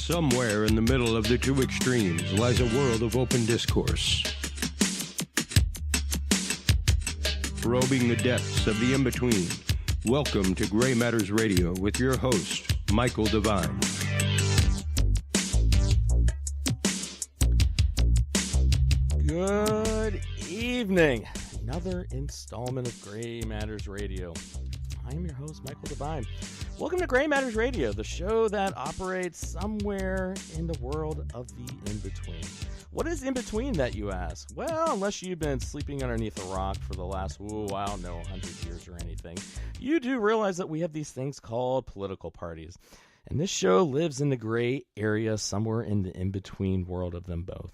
Somewhere in the middle of the two extremes lies a world of open discourse. Probing the depths of the in-between. Welcome to Gray Matters Radio with your host, Michael Devine. Good evening. Another installment of Gray Matters Radio. I'm your host, Michael Devine. Welcome to Gray Matters Radio, the show that operates somewhere in the world of the in-between. What is in-between, that you ask? Well, unless you've been sleeping underneath a rock for the last, I don't know, 100 years or anything, you do realize that we have these things called political parties. And this show lives in the gray area somewhere in the in-between world of them both.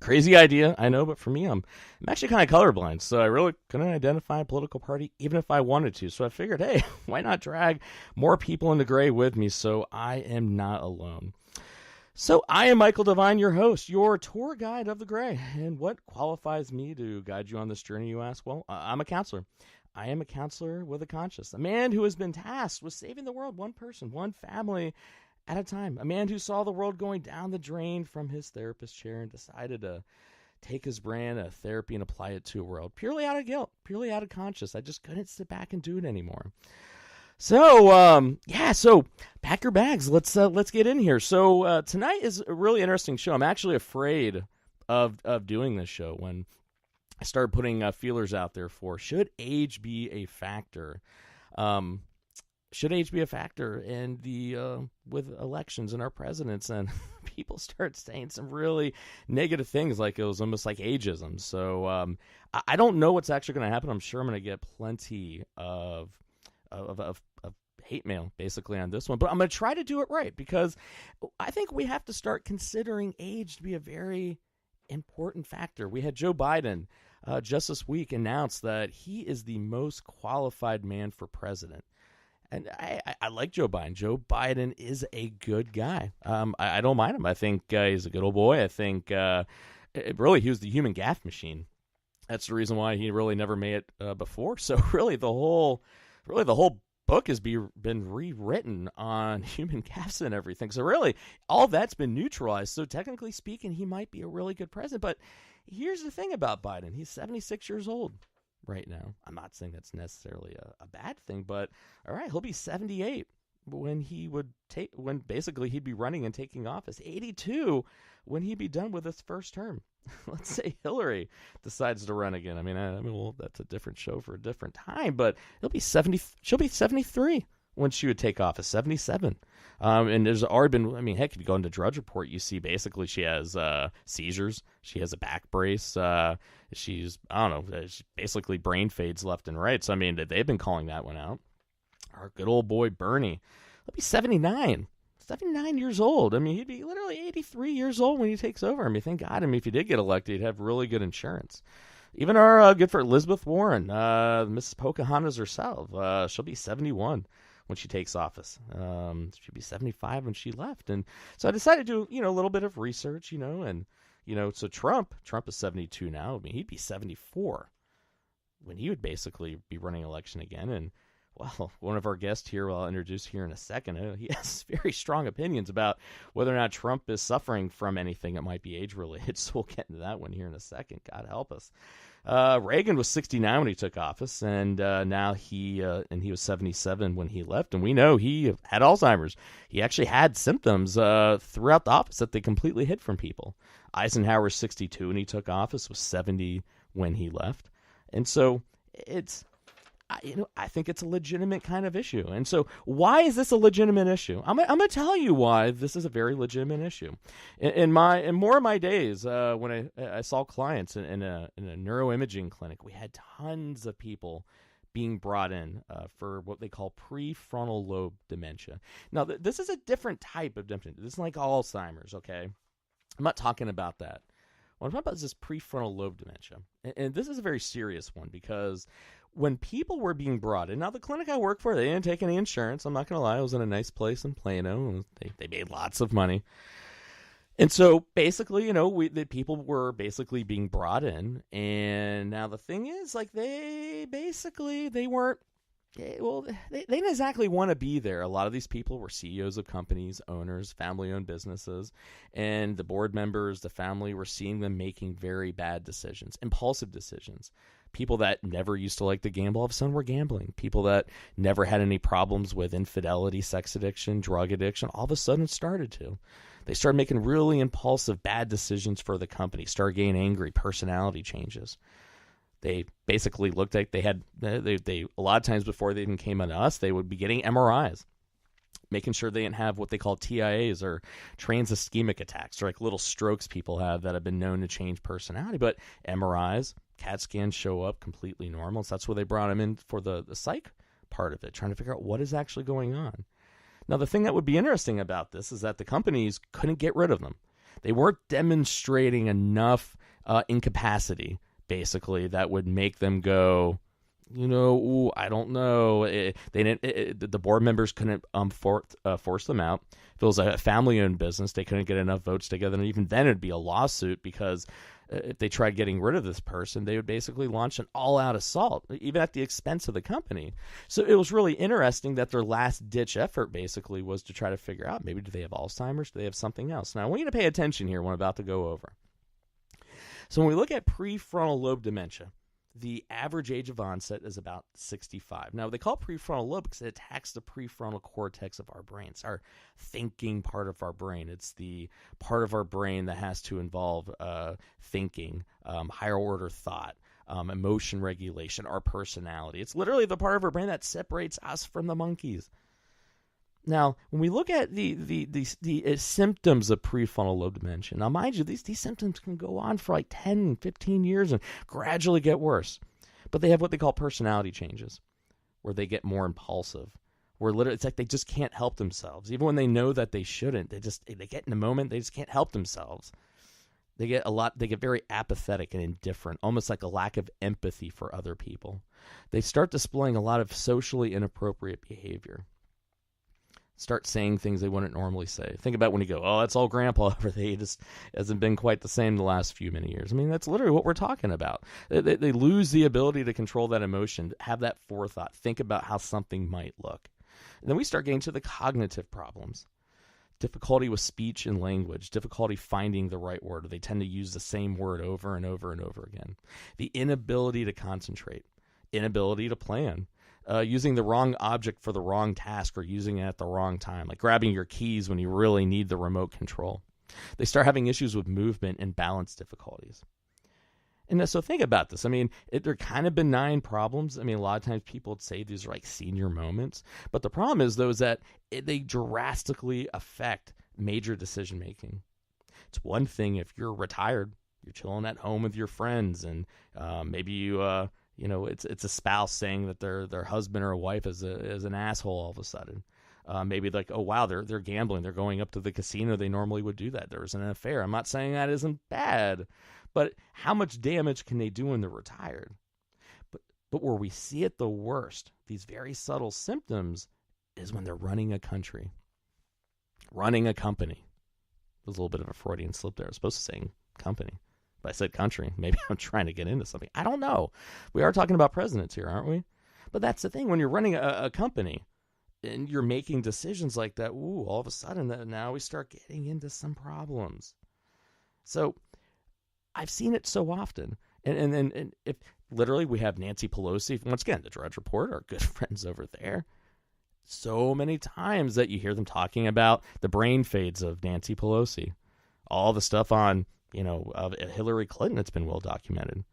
Crazy idea, I know, but for me, I'm actually kind of colorblind, so I really couldn't identify a political party even if I wanted to. So I figured, hey, why not drag more people into gray with me so I am not alone? So I am Michael Devine, your host, your tour guide of the gray. And what qualifies me to guide you on this journey, you ask? Well, I'm a counselor. I am a counselor with a conscience, a man who has been tasked with saving the world one person, one family at a time. A man who saw the world going down the drain from his therapist chair and decided to take his brand of therapy and apply it to a world purely out of guilt, purely out of conscience. I just couldn't sit back and do it anymore. So, so pack your bags. Let's get in here. So tonight is a really interesting show. I'm actually afraid of doing this show when I started putting feelers out there for should age be a factor. Should age be a factor in the with elections and our presidents? And people start saying some really negative things, like it was almost like ageism. So I don't know what's actually going to happen. I'm sure I'm going to get plenty of hate mail basically on this one, but I'm going to try to do it right, because I think we have to start considering age to be a very important factor. We had Joe Biden just this week announce that he is the most qualified man for president. And I like Joe Biden. Joe Biden is a good guy. I don't mind him. I think he's a good old boy. I think he was the human gaffe machine. That's the reason why he really never made it before. So really the whole book has been rewritten on human gaffes and everything. So really all that's been neutralized. So technically speaking, he might be a really good president. But here's the thing about Biden. He's 76 years old right now. I'm not saying that's necessarily a bad thing, but all right, he'll be 78 when when basically he'd be running and taking office. 82 when he'd be done with his first term. Let's say Hillary decides to run again. I mean, well, that's a different show for a different time, but she'll be 73 when she would take office, 77. And there's already been, heck, if you go into Drudge Report, you see basically she has seizures. She has a back brace. She's basically brain fades left and right. So, they've been calling that one out. Our good old boy, Bernie, he'll be 79 years old. He'd be literally 83 years old when he takes over. Thank God. If he did get elected, he'd have really good insurance. Even our good for Elizabeth Warren, Mrs. Pocahontas herself, she'll be 71 when she takes office. She'd be 75 when she left. And so I decided to do, a little bit of research, so Trump is 72 now. He'd be 74 when he would basically be running election again. And well, one of our guests here, I'll introduce here in a second, he has very strong opinions about whether or not Trump is suffering from anything that might be age-related. So we'll get into that one here in a second. God help us. Reagan was 69 when he took office, and now he was 77 when he left. And we know he had Alzheimer's. He actually had symptoms throughout the office that they completely hid from people. Eisenhower was 62 when he took office, was 70 when he left. And so I think it's a legitimate kind of issue. And so why is this a legitimate issue? I'm going to tell you why this is a very legitimate issue. In more of my days, when I saw clients in a neuro-imaging clinic, we had tons of people being brought in for what they call pre-frontal lobe dementia. Now, this is a different type of dementia. This is like Alzheimer's, okay? I'm not talking about that. What I'm talking about is this prefrontal lobe dementia. And this is a very serious one, because when people were being brought in, now the clinic I work for, they didn't take any insurance. I'm not going to lie. I was in a nice place in Plano. They made lots of money. And so basically, the people were basically being brought in. And now the thing is, they weren't Well, they didn't exactly want to be there. A lot of these people were CEOs of companies, owners, family-owned businesses, and the board members, the family, were seeing them making very bad decisions, impulsive decisions. People that never used to like to gamble all of a sudden were gambling. People that never had any problems with infidelity, sex addiction, drug addiction, all of a sudden started to. They started making really impulsive, bad decisions for the company, started getting angry, personality changes. They basically looked like they had, they a lot of times before they even came on us, they would be getting MRIs, making sure they didn't have what they call TIAs or trans-ischemic attacks, or like little strokes people have that have been known to change personality. But MRIs, CAT scans show up completely normal. So that's where they brought them in for the psych part of it, trying to figure out what is actually going on. Now, the thing that would be interesting about this is that the companies couldn't get rid of them. They weren't demonstrating enough incapacity, basically, that would make them go, I don't know. The board members couldn't force them out. If it was a family-owned business, they couldn't get enough votes together, and even then it'd be a lawsuit, because if they tried getting rid of this person, they would basically launch an all-out assault, even at the expense of the company. So it was really interesting that their last-ditch effort basically was to try to figure out, maybe do they have Alzheimer's? Do they have something else? Now, I want you to pay attention here, what I'm about to go over. So when we look at prefrontal lobe dementia, the average age of onset is about 65. Now, they call it prefrontal lobe because it attacks the prefrontal cortex of our brain. It's our thinking part of our brain. It's the part of our brain that has to involve thinking, higher order thought, emotion regulation, our personality. It's literally the part of our brain that separates us from the monkeys. Now, when we look at the symptoms of prefrontal lobe dementia, now mind you, these symptoms can go on for like 10, 15 years and gradually get worse. But they have what they call personality changes, where they get more impulsive, where literally it's like they just can't help themselves. Even when they know that they shouldn't, they get in a moment, they just can't help themselves. They get very apathetic and indifferent, almost like a lack of empathy for other people. They start displaying a lot of socially inappropriate behavior. Start saying things they wouldn't normally say. Think about when you go, oh, that's all grandpa over there. He just hasn't been quite the same the last many years. I mean, that's literally what we're talking about. They lose the ability to control that emotion, have that forethought, think about how something might look. And then we start getting to the cognitive problems. Difficulty with speech and language, difficulty finding the right word. They tend to use the same word over and over and over again. The inability to concentrate, inability to plan. Using the wrong object for the wrong task, or using it at the wrong time, like grabbing your keys when you really need the remote control. They start having issues with movement and balance difficulties. And so think about this. I mean, they're kind of benign problems. I mean, a lot of times people would say these are like senior moments. But the problem is, though, is that they drastically affect major decision making. It's one thing if you're retired, you're chilling at home with your friends, and maybe you... it's a spouse saying that their husband or a wife is an asshole all of a sudden. Maybe like, oh, wow, they're gambling. They're going up to the casino. They normally would do that. There was an affair. I'm not saying that isn't bad, but how much damage can they do when they're retired? But where we see it the worst, these very subtle symptoms, is when they're running a country, running a company. There's a little bit of a Freudian slip there. I was supposed to say company. But I said country. Maybe I'm trying to get into something. I don't know. We are talking about presidents here, aren't we? But that's the thing. When you're running a company and you're making decisions like that, all of a sudden now we start getting into some problems. So I've seen it so often. And if literally we have Nancy Pelosi, once again, the Drudge Report, our good friends over there, so many times that you hear them talking about the brain fades of Nancy Pelosi, all the stuff on Hillary Clinton, it's been well documented.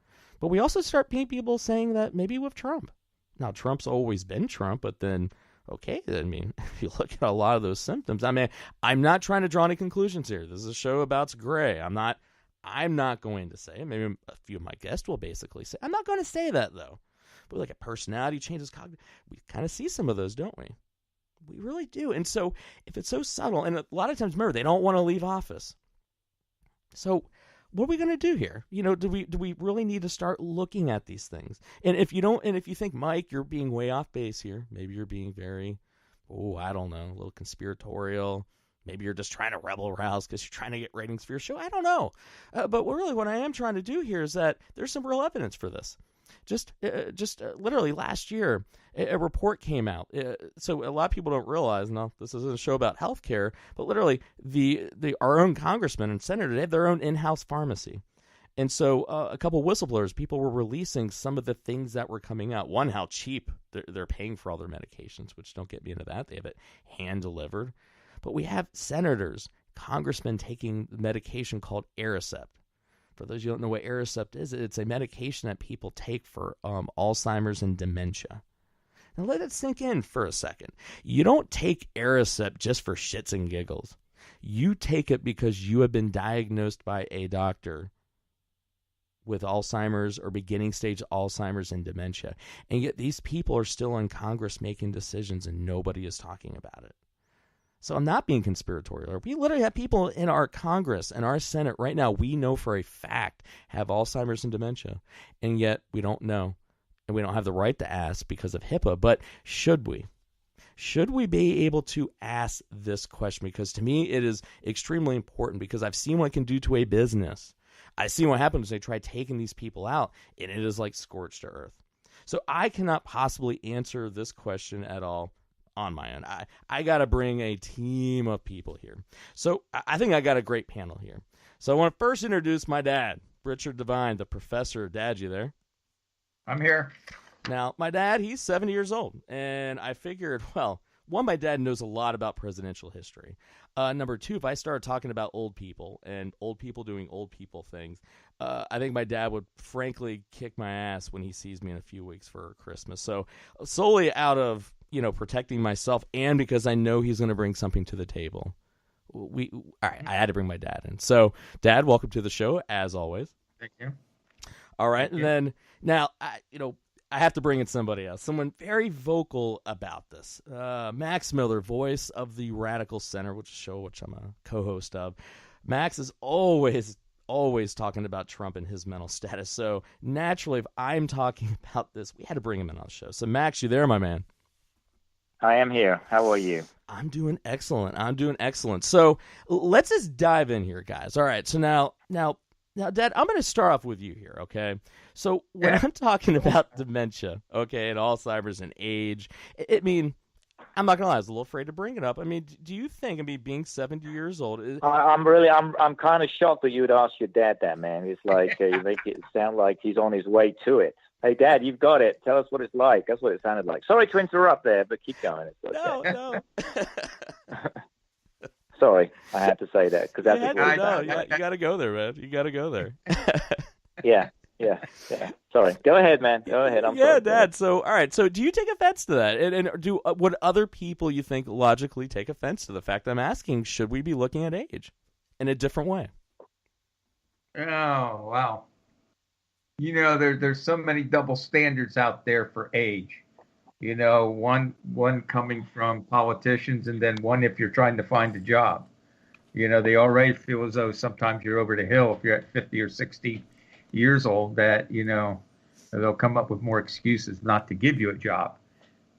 But we also start seeing people saying that maybe with Trump. Now, Trump's always been Trump, but then, okay, I mean, if you look at a lot of those symptoms, I mean, I'm not trying to draw any conclusions here. This is a show about gray. I'm not going to say, maybe a few of my guests will basically say, I'm not going to say that, though. But like a personality changes, we kind of see some of those, don't we? We really do. And so if it's so subtle, and a lot of times, remember, they don't want to leave office. So what are we going to do here? Do we really need to start looking at these things? And if you think, Mike, you're being way off base here, maybe you're being very, I don't know, a little conspiratorial. Maybe you're just trying to rebel rouse because you're trying to get ratings for your show. I don't know. But really what I am trying to do here is that there's some real evidence for this. Just literally last year, a report came out. So a lot of people don't realize, no, this isn't a show about healthcare, but literally our own congressman and senator, they have their own in-house pharmacy. And so a couple whistleblowers, people were releasing some of the things that were coming out. One, how cheap they're paying for all their medications, which don't get me into that. They have it hand-delivered. But we have senators, congressmen taking medication called Aricept. For those of you who don't know what Aricept is, it's a medication that people take for Alzheimer's and dementia. Now let it sink in for a second. You don't take Aricept just for shits and giggles. You take it because you have been diagnosed by a doctor with Alzheimer's or beginning stage Alzheimer's and dementia. And yet these people are still in Congress making decisions and nobody is talking about it. So I'm not being conspiratorial. We literally have people in our Congress and our Senate right now we know for a fact have Alzheimer's and dementia. And yet we don't know. And we don't have the right to ask because of HIPAA. But should we? Should we be able to ask this question? Because to me it is extremely important because I've seen what it can do to a business. I see what happens when they try taking these people out, and it is like scorched to earth. So I cannot possibly answer this question at all on my own. I got to bring a team of people here. So I think I got a great panel here. So I want to first introduce my dad, Richard Devine, the professor. Dad, you there? I'm here. Now, my dad, he's 70 years old, and I figured, well, one, my dad knows a lot about presidential history. Number two, if I started talking about old people and old people doing old people things, I think my dad would frankly kick my ass when he sees me in a few weeks for Christmas. So solely out of, protecting myself and because I know he's going to bring something to the table, all right, I had to bring my dad in. So, Dad, welcome to the show, as always. Thank you. All right, and then now, I have to bring in somebody else, someone very vocal about this. Max Miller, voice of the Radical Center, which is a show which I'm a co-host of. Max is always talking about Trump and his mental status. So naturally, if I'm talking about this, we had to bring him in on the show. So Max, you there, my man? I am here. How are you? I'm doing excellent. So let's just dive in here, guys. All right. So now, Dad, I'm going to start off with you here, okay? So when I'm talking about dementia, okay, and Alzheimer's and age, I'm not going to lie, I was a little afraid to bring it up. Do you think, being 70 years old... I'm kind of shocked that you would ask your dad that, man. It's like, you make it sound like he's on his way to it. Hey, Dad, you've got it. Tell us what it's like. That's what it sounded like. Sorry to interrupt there, but keep going. It's okay. No. Sorry, I had to say that because that's you got to go there, man. You got to go there. Yeah. Sorry. Go ahead, man. Go ahead. Sorry, Dad. So, all right. So, do you take offense to that? And would other people you think logically take offense to the fact I'm asking? Should we be looking at age in a different way? Oh, wow. There's so many double standards out there for age. One coming from politicians, and then one if you're trying to find a job. They already feel as though sometimes you're over the hill if you're at 50 or 60 years old, that, they'll come up with more excuses not to give you a job,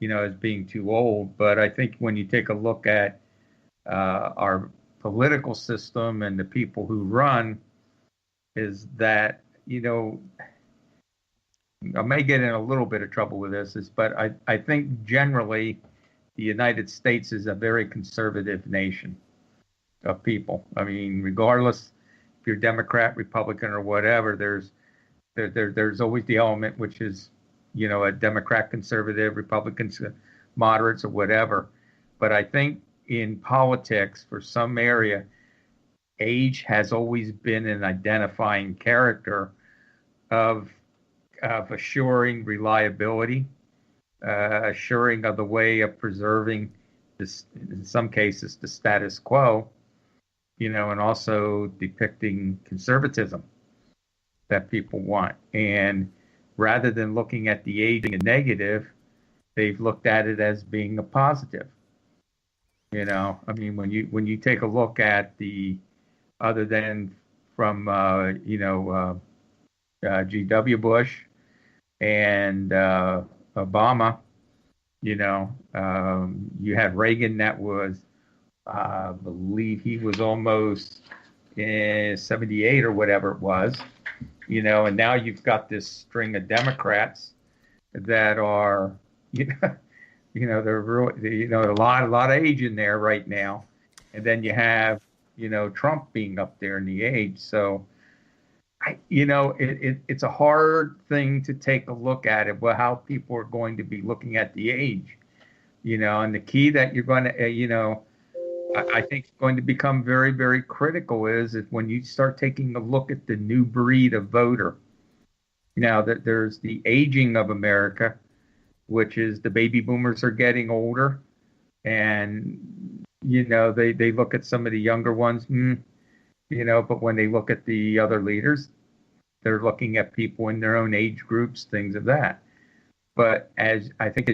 as being too old. But I think when you take a look at our political system and the people who run, is that, I may get in a little bit of trouble with this, but I think generally the United States is a very conservative nation of people. Regardless if you're Democrat, Republican, or whatever, there's always the element which is, a Democrat conservative, Republicans moderates, or whatever. But I think in politics, for some area, age has always been an identifying character of assuring reliability, assuring of the way of preserving this, in some cases, the status quo, and also depicting conservatism that people want. And rather than looking at the age being a negative, they've looked at it as being a positive. When you take a look at the, other than from G.W. Bush and Obama, you had Reagan that was, I believe he was almost 78 or whatever it was. And now you've got this string of Democrats that are, they're really, a lot of age in there right now. And then you have, Trump being up there in the age. So, it's a hard thing to take a look at it, how people are going to be looking at the age, and the key that you're going to, I think is going to become very, very critical is when you start taking a look at the new breed of voter. Now that there's the aging of America, which is the baby boomers are getting older, and they look at some of the younger ones, but when they look at the other leaders, they're looking at people in their own age groups, things of that. But as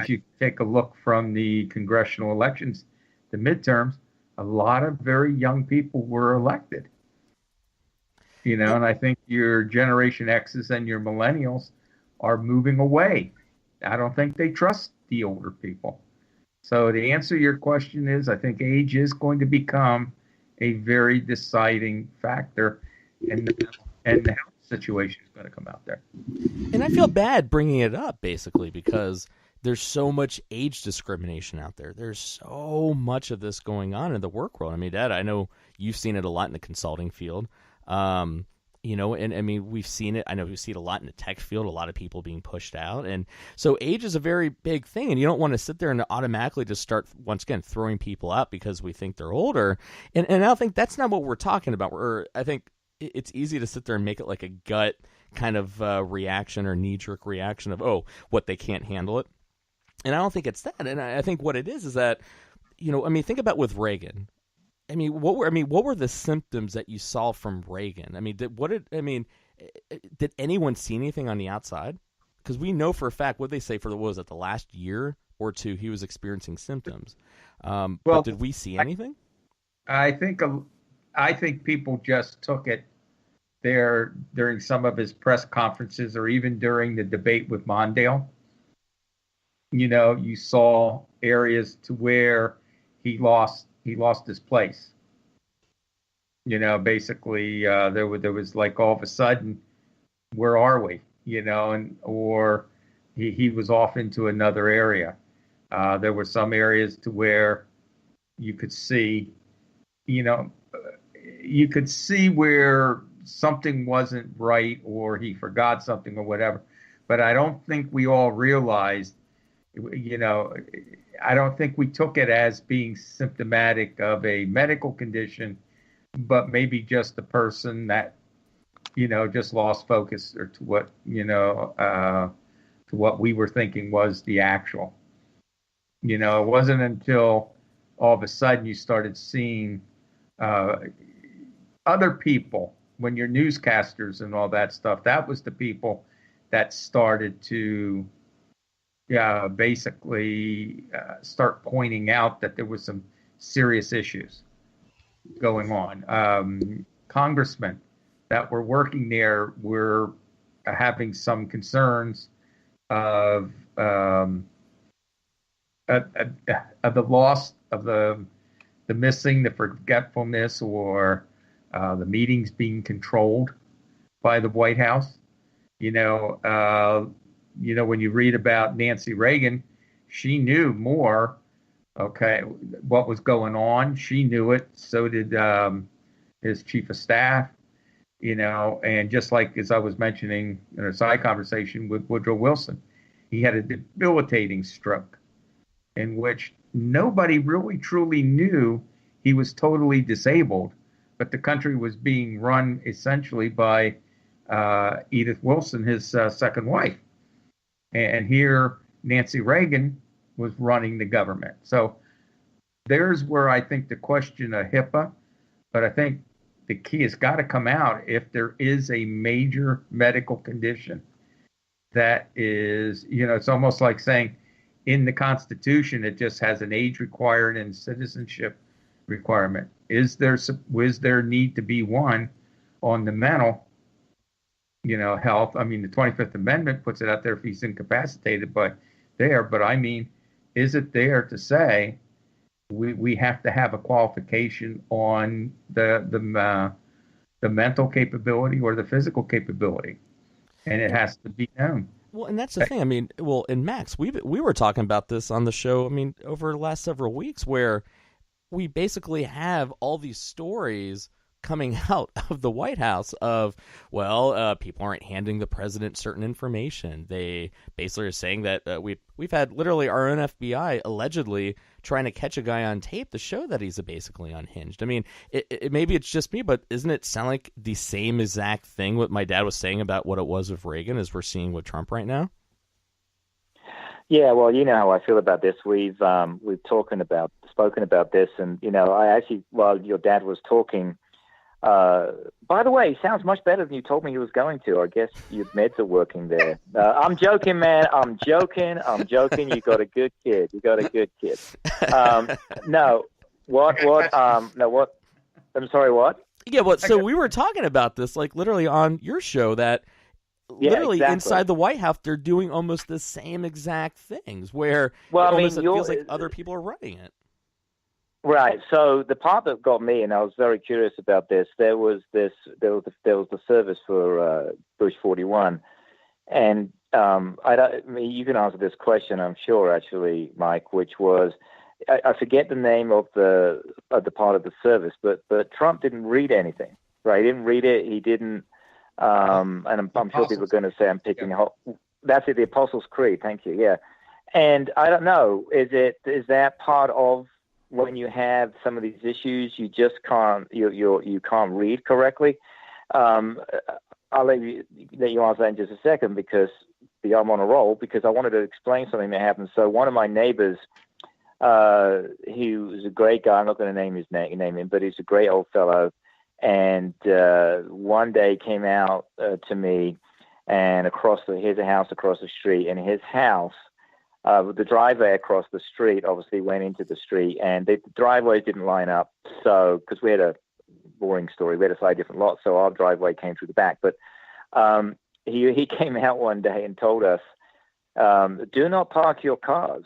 you take a look from the congressional elections, the midterms, a lot of very young people were elected. And I think your Generation X's and your millennials are moving away. I don't think they trust the older people. So the answer to your question is, I think age is going to become a very deciding factor, and the health situation is going to come out there. And I feel bad bringing it up, basically, because there's so much age discrimination out there. There's so much of this going on in the work world. I mean, Dad, I know you've seen it a lot in the consulting field. And I mean, we've seen it. I know we've seen it a lot in the tech field, a lot of people being pushed out. And so age is a very big thing. And you don't want to sit there and automatically just start, once again, throwing people out because we think they're older. And I don't think that's not what we're talking about. I think it's easy to sit there and make it like a gut kind of reaction or knee-jerk reaction of, oh, what, they can't handle it. And I don't think it's that. And I think what it is that, think about with Reagan. What were the symptoms that you saw from Reagan? Did anyone see anything on the outside? Because we know for a fact what they say for the last year or two he was experiencing symptoms. But did we see anything? I think people just took it there during some of his press conferences or even during the debate with Mondale. You saw areas to where he lost his place. Basically, there was like all of a sudden, where are we? Or he was off into another area. There were some areas to where you could see, where something wasn't right or he forgot something or whatever. But I don't think we all realized, I don't think we took it as being symptomatic of a medical condition, but maybe just the person that, just lost focus or to what, to what we were thinking was the actual. It wasn't until all of a sudden you started seeing other people, when you're newscasters and all that stuff, that was the people that started to basically start pointing out that there was some serious issues going on. Congressmen that were working there were having some concerns of the loss of the missing, the forgetfulness, or the meetings being controlled by the White House. When you read about Nancy Reagan, she knew more, what was going on. She knew it. So did his chief of staff, and just like as I was mentioning in a side conversation with Woodrow Wilson, he had a debilitating stroke in which nobody really truly knew he was totally disabled, but the country was being run essentially by Edith Wilson, his second wife. And here, Nancy Reagan was running the government. So there's where I think the question of HIPAA, but I think the key has got to come out if there is a major medical condition that is, it's almost like saying in the Constitution, it just has an age requirement and citizenship requirement. Is there need to be one on the mental health? I mean, the 25th Amendment puts it out there if he's incapacitated, but is it there to say we have to have a qualification on the mental capability or the physical capability? and it has to be known. Well, and that's the thing. I mean, well, and Max, we were talking about this on the show. I mean, over the last several weeks, where we basically have all these stories coming out of the White House of, well, people aren't handing the president certain information. They basically are saying that we've had literally our own FBI allegedly trying to catch a guy on tape to show that he's basically unhinged. I mean, maybe it's just me, but isn't it sound like the same exact thing what my dad was saying about what it was with Reagan as we're seeing with Trump right now? Yeah, well, you know how I feel about this. We've spoken about this, and I actually, while your dad was talking, by the way, he sounds much better than you told me he was going to. I guess your meds are working there. I'm joking, man. I'm joking. You got a good kid. No, what? No, what? I'm sorry, what? Yeah, well, so we were talking about this, like, literally on your show, that literally exactly. inside the White House, they're doing almost the same exact things, where it feels like other people are running it. Right. So the part that got me, and I was very curious about this, there was the service for Bush 41, and you can answer this question, I'm sure, actually, Mike, which was, I forget the name of the part of the service, but Trump didn't read anything. Right? He didn't read it. He didn't. And I'm sure people are going to say I'm picking. Yeah. That's it. The Apostles' Creed. Thank you. Yeah. And I don't know. Is that part of when you have some of these issues, you just can't you can't read correctly? I'll let you answer that in just a second because I'm on a roll. Because I wanted to explain something that happened. So one of my neighbors, he was a great guy. I'm not going to name him, but he's a great old fellow. And one day came out to me, and here's a house across the street, and his house, the driveway across the street obviously went into the street, and the driveways didn't line up. So, because we had a boring story, we had a slightly different lot, so our driveway came through the back. But he came out one day and told us, do not park your cars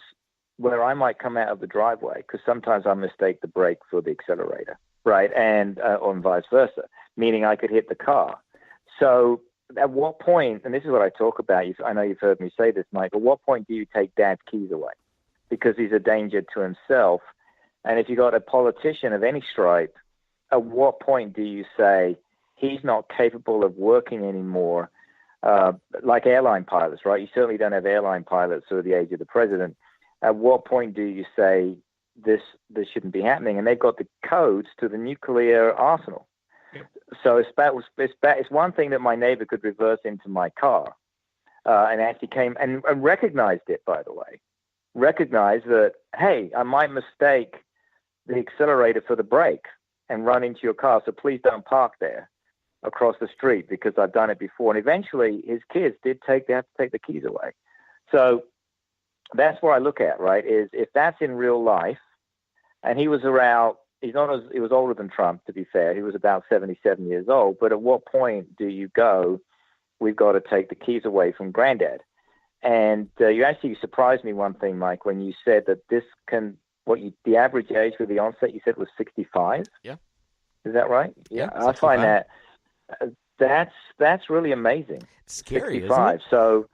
where I might come out of the driveway, because sometimes I mistake the brake for the accelerator. Right, and or vice versa, meaning I could hit the car. So at what point, and this is what I talk about, I know you've heard me say this, Mike, at what point do you take Dad's keys away? Because he's a danger to himself. And if you've got a politician of any stripe, at what point do you say he's not capable of working anymore, like airline pilots, right? You certainly don't have airline pilots who are the age of the president. At what point do you say, this shouldn't be happening? And they've got the codes to the nuclear arsenal. Yep. So it's one thing that my neighbor could reverse into my car, and actually came and recognized it, by the way. Recognized that, hey, I might mistake the accelerator for the brake and run into your car, so please don't park there across the street, because I've done it before. And eventually his kids they have to take the keys away. So that's where I look at, right, is if that's in real life. And he was he was older than Trump, to be fair. He was about 77 years old. But at what point do you go, we've got to take the keys away from Granddad? And you actually surprised me one thing, Mike, when you said that the average age for the onset, you said was 65? Yeah. Is that right? Yeah. I find that's really amazing. It's scary, 65. isn't it? So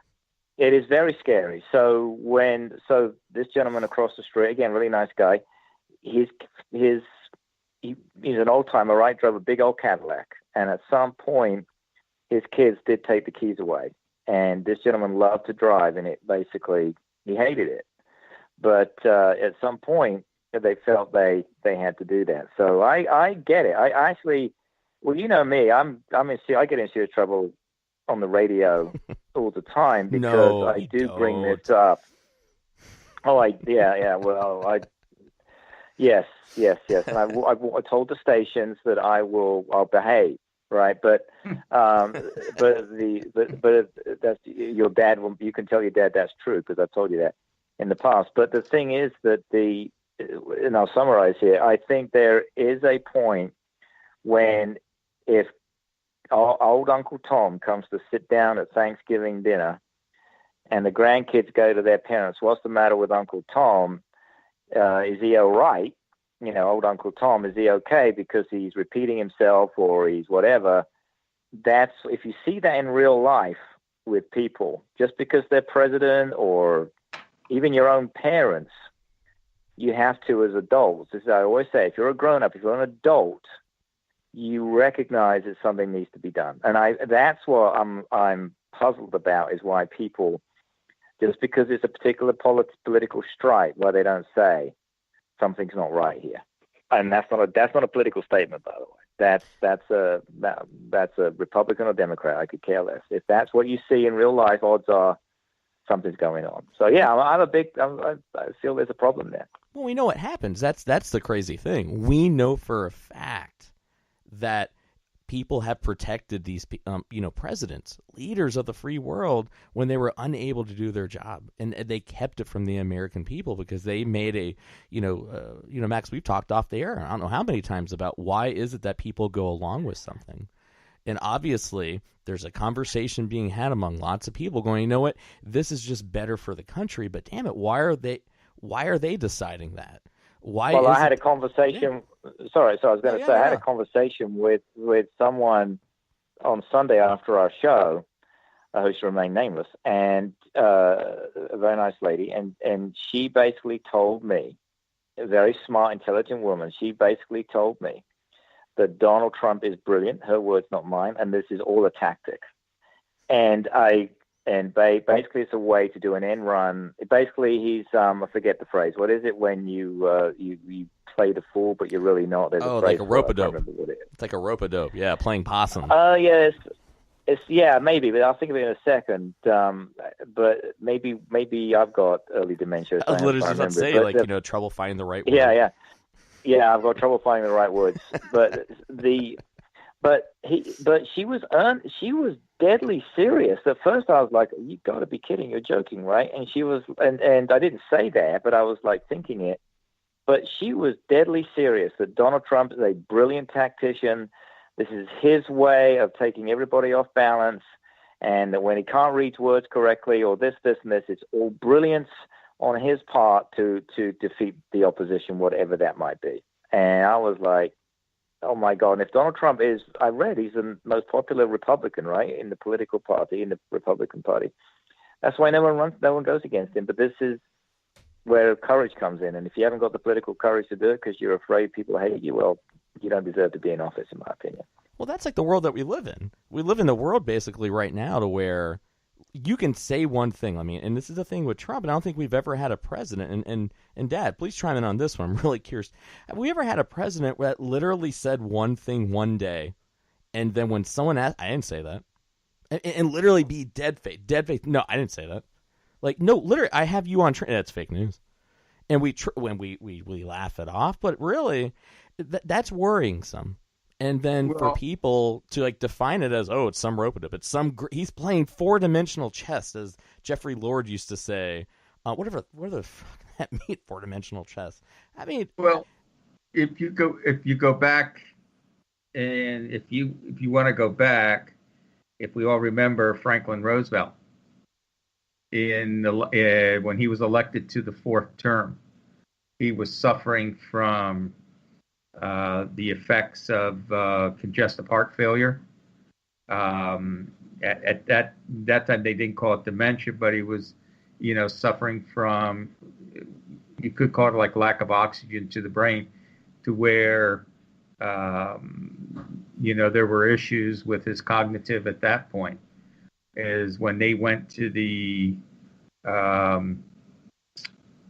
it is very scary. So this gentleman across the street, again, really nice guy, he's an old timer, right? Drove a big old Cadillac, and at some point, his kids did take the keys away. And this gentleman loved to drive, and he hated it. But at some point, they felt they had to do that. So I get it. I actually, well, you know me, I get in serious trouble on the radio all the time because I do bring this up. Oh, Yes. And I told the stations that I'll behave, right? But that's your dad. You can tell your dad that's true because I've told you that in the past. But the thing is that and I'll summarize here. I think there is a point when if old Uncle Tom comes to sit down at Thanksgiving dinner, and the grandkids go to their parents, what's the matter with Uncle Tom? Is he all right? Old Uncle Tom, is he okay because he's repeating himself or he's whatever? If you see that in real life, with people just because they're president or even your own parents. You have to, as adults, as I always say, if you're a grown-up, if you're an adult, you recognize that something needs to be done. And that's what I'm puzzled about, is why people, just because it's a particular political stripe, why they don't say something's not right here. And that's not a political statement, by the way. That's a Republican or Democrat. I could care less. If that's what you see in real life, odds are something's going on. So yeah, I feel there's a problem there. Well, we know what happens. That's the crazy thing. We know for a fact that people have protected these, presidents, leaders of the free world, when they were unable to do their job, and they kept it from the American people because they made Max, we've talked off the air, I don't know how many times, about why is it that people go along with something. And obviously, there's a conversation being had among lots of people going, you know what, this is just better for the country, but damn it, why are they deciding that? Well, I had a conversation. Yeah. Sorry, I was going to say, I had a conversation with someone on Sunday after our show, who should remain nameless, and a very nice lady, and she basically told me, a very smart, intelligent woman, she basically told me that Donald Trump is brilliant, her words, not mine, and this is all a tactic. And basically it's a way to do an end run. Basically, he's I forget the phrase. What is it when you play the fool but you're really not? There's a phrase like a rope-a-dope. It's like a rope-a-dope. Yeah, playing possum. Yes. Maybe, but I'll think of it in a second. But maybe I've got early dementia. I was literally just about to say, trouble finding the right word. Yeah, I've got trouble finding the right words. But she was deadly serious. At first I was like, you got to be kidding, you're joking, right? And she was, and I didn't say that, but I was like thinking it. But she was deadly serious that Donald Trump is a brilliant tactician. This is his way of taking everybody off balance, and that when he can't read words correctly or this, and this, it's all brilliance on his part to defeat the opposition, whatever that might be. And I was like, oh my God. And if Donald Trump is, I read he's the most popular Republican, right, in the political party, in the Republican Party. That's why no one goes against him. But this is where courage comes in. And if you haven't got the political courage to do it because you're afraid people hate you, well, you don't deserve to be in office, in my opinion. Well, that's like the world that we live in. We live in the world basically right now to where you can say one thing. I mean, and this is the thing with Trump, and I don't think we've ever had a president, and Dad, please chime in on this one. I'm really curious. Have we ever had a president that literally said one thing one day, and then when someone asked, I didn't say that, and literally be dead face. No, I didn't say that. Like, no, literally, I have you on that's fake news. And we laugh it off, but really, that's worrying some. And then for people to define it as, oh, it's some rope-a-dope, it's he's playing four-dimensional chess, as Jeffrey Lord used to say. Whatever the fuck that mean, four-dimensional chess? I mean, well, if you go back, and if you want to go back, if we all remember Franklin Roosevelt when he was elected to the fourth term, he was suffering from the effects of congestive heart failure. At that time, they didn't call it dementia, but he was, suffering from, you could call it like lack of oxygen to the brain, to where, there were issues with his cognitive at that point. Is when they went to the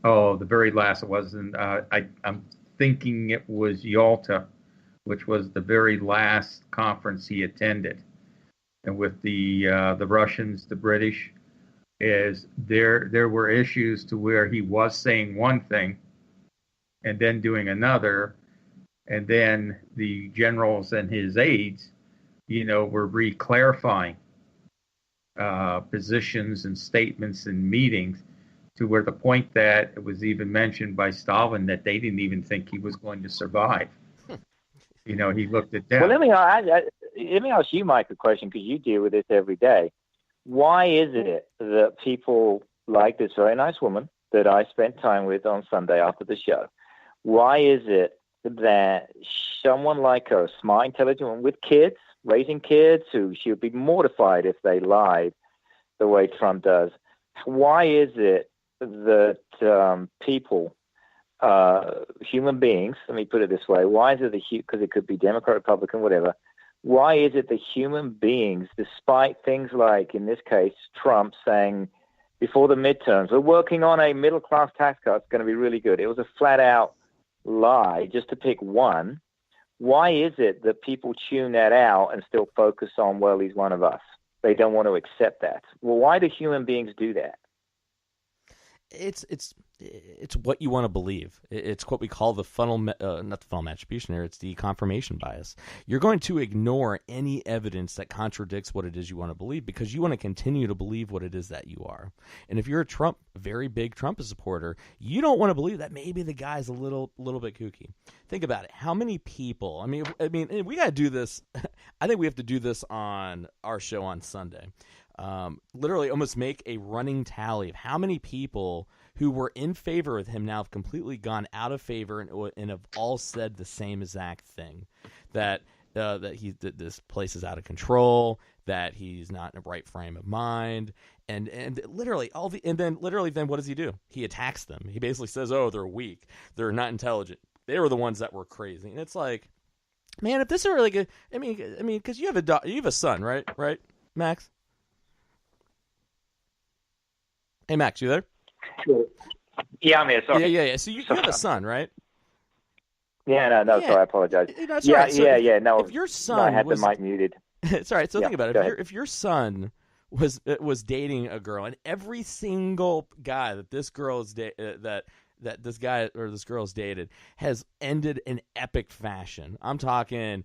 very last, it wasn't, I'm thinking it was Yalta, which was the very last conference he attended, and with the Russians, the British, is there were issues to where he was saying one thing and then doing another, and then the generals and his aides, were re-clarifying positions and statements and meetings, to where the point that it was even mentioned by Stalin that they didn't even think he was going to survive. He looked at that. Well, let me ask you, Mike, a question, because you deal with this every day. Why is it that people like this very nice woman that I spent time with on Sunday after the show, why is it that someone like her, a smart, intelligent woman with kids, raising kids, who she would be mortified if they lied, the way Trump does. Why is it that people, human beings, let me put it this way, why is it because it could be Democrat, Republican, whatever, why is it that human beings, despite things like, in this case, Trump saying before the midterms, we're working on a middle-class tax cut, it's going to be really good. It was a flat-out lie, just to pick one. Why is it that people tune that out and still focus on, well, he's one of us? They don't want to accept that. Well, why do human beings do that? It's what you want to believe. It's what we call the funnel, not the funnel attribution error. It's the confirmation bias. You're going to ignore any evidence that contradicts what it is you want to believe because you want to continue to believe what it is that you are. And if you're a very big Trump supporter, you don't want to believe that maybe the guy's a little bit kooky. Think about it. How many people? I mean, we got to do this. I think we have to do this on our show on Sunday. Literally almost make a running tally of how many people who were in favor of him now have completely gone out of favor and have all said the same exact thing, that this place is out of control, that he's not in the right frame of mind, and literally then what does he do? He attacks them. He basically says, "Oh, they're weak, they're not intelligent, they were the ones that were crazy." And it's like, man, if this is really good, I mean, because you have a son, right, Max? Hey, Max, you there? Sure. Yeah, I'm here. Sorry. Yeah. So you have a son, right? Yeah, no. Sorry, I apologize. That's right. So No. If your son, I had the mic muted. It's all right. So think about it. If your son was dating a girl, and every single guy that this girl's that this guy or this girl's dated has ended in epic fashion. I'm talking,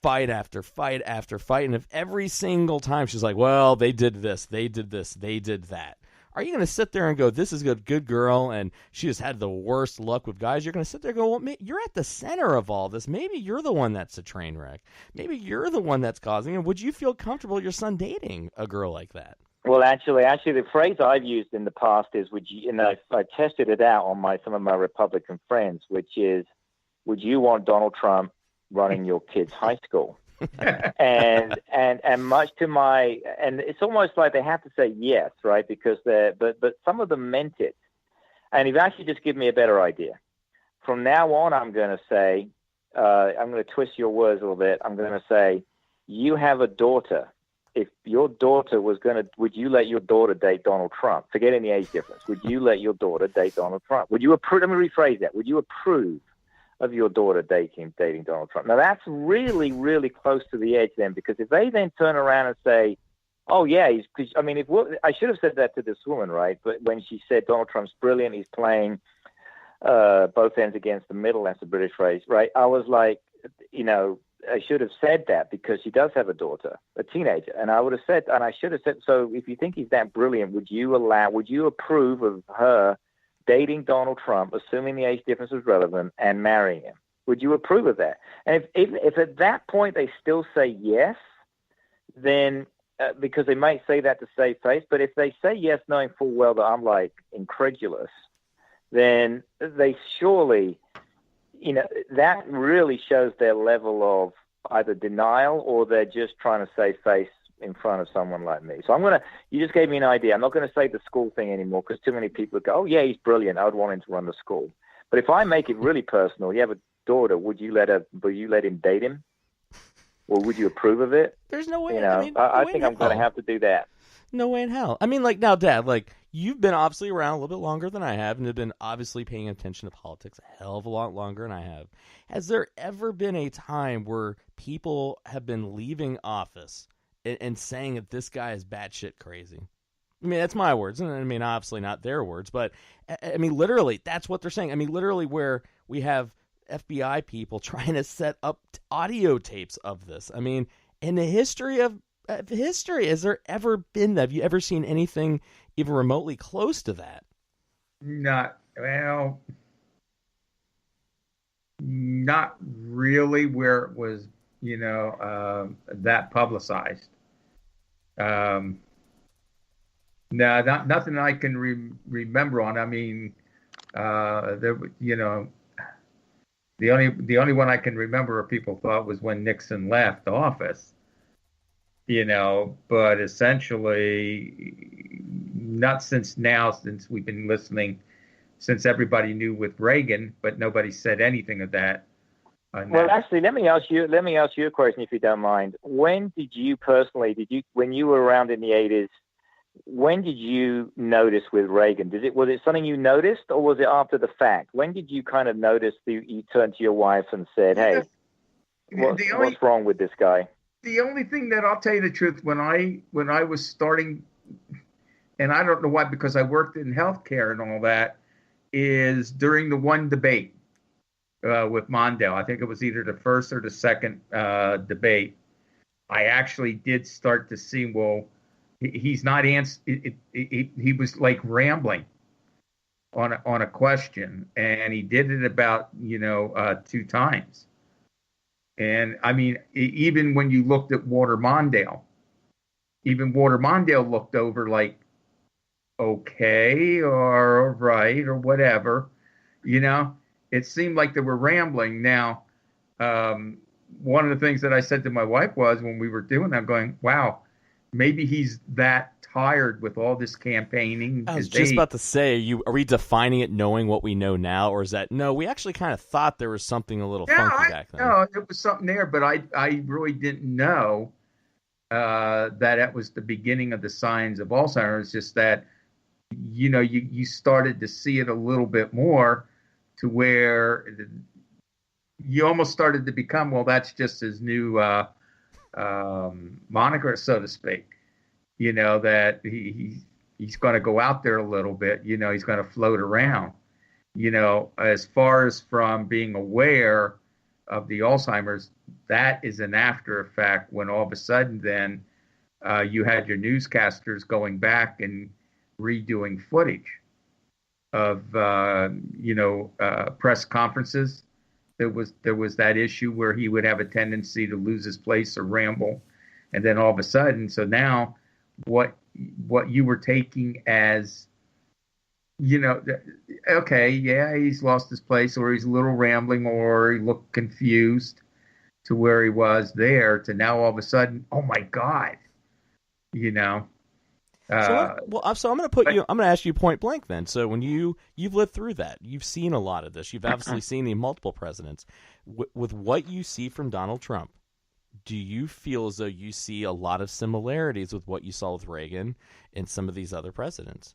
fight after fight after fight, and if every single time she's like, well, they did this, they did that, are you going to sit there and go, this is a good girl and she just had the worst luck with guys? You're going to sit there and go, well, you're at the center of all this. Maybe you're the one that's a train wreck. Maybe you're the one that's causing it. Would you feel comfortable your son dating a girl like that? Well, actually, the phrase I've used in the past is, I tested it out on some of my Republican friends, which is, would you want Donald Trump running your kid's high school? and much to my, and it's almost like they have to say yes, right? Because but some of them meant it. And you've actually just given me a better idea. From now on, I'm going to say, I'm going to twist your words a little bit. I'm going to say, you have a daughter. If your daughter would you let your daughter date Donald Trump? Forgetting the age difference. Would you let your daughter date Donald Trump? Would you approve? Let me rephrase that. Would you approve of your daughter dating Donald Trump? Now, that's really, really close to the edge then, because if they then turn around and say, oh, yeah, I should have said that to this woman, right? But when she said Donald Trump's brilliant, he's playing both ends against the middle, that's the British phrase, right? I was like, I should have said that because she does have a daughter, a teenager. And I should have said, so if you think he's that brilliant, would you approve of her dating Donald Trump, assuming the age difference was relevant, and marrying him? Would you approve of that? And if at that point they still say yes, then because they might say that to save face, but if they say yes knowing full well that I'm like incredulous, then they surely, that really shows their level of either denial or they're just trying to save face in front of someone like me. So you just gave me an idea. I'm not going to say the school thing anymore because too many people would go, oh yeah, he's brilliant, I would want him to run the school. But if I make it really personal, you have a daughter, would you let him date him? Or would you approve of it? There's no way. I think I'm going to have to do that. No way in hell. I mean, like, now, Dad, like, you've been obviously around a little bit longer than I have and have been obviously paying attention to politics a hell of a lot longer than I have. Has there ever been a time where people have been leaving office and saying that this guy is batshit crazy? I mean, that's my words. And I mean, obviously not their words, but I mean, literally, that's what they're saying. I mean, literally where we have FBI people trying to set up audio tapes of this. I mean, in the history of history, has there ever been that? Have you ever seen anything even remotely close to that? Not really where it was, that publicized. No, nothing I can remember on. I mean, the only one I can remember people thought was when Nixon left office. but essentially, not since now, since we've been listening, since everybody knew with Reagan, but nobody said anything of that. Well, actually, let me ask you a question, if you don't mind. When did you personally, when you were around in the 80s, when did you notice with Reagan? Was it something you noticed, or was it after the fact? When did you kind of notice you turned to your wife and said, "Hey, what's wrong with this guy?" The only thing that I'll tell you the truth, when I was starting, and I don't know why, because I worked in healthcare and all that, is during the one debate with Mondale. I think it was either the first or the second debate. I actually did start to see, well, he's not he was like rambling on a question, and he did it about 2 times. And I mean, even when you looked at Walter Mondale looked over like, okay, or right, or whatever. It seemed like they were rambling. Now, one of the things that I said to my wife was, when we were doing that, going, wow, maybe he's that tired with all this campaigning. I was just about to say, are we defining it knowing what we know now, or is that, no, we actually kind of thought there was something a little funky back then? No, it was something there, but I really didn't know that it was the beginning of the signs of Alzheimer's. Just that, you started to see it a little bit more, to where you almost started to become, well, that's just his new moniker, so to speak. That he's going to go out there a little bit. He's going to float around. As far as from being aware of the Alzheimer's, that is an after effect, when all of a sudden then you had your newscasters going back and redoing footage of press conferences. There was that issue where he would have a tendency to lose his place or ramble, and then all of a sudden, so now what you were taking as, okay, yeah, he's lost his place, or he's a little rambling, or he looked confused, to where he was there, to now all of a sudden, oh my God, So I'm going to ask you point blank then. So when you've lived through that, you've seen a lot of this. You've obviously seen the multiple presidents. With what you see from Donald Trump, do you feel as though you see a lot of similarities with what you saw with Reagan and some of these other presidents?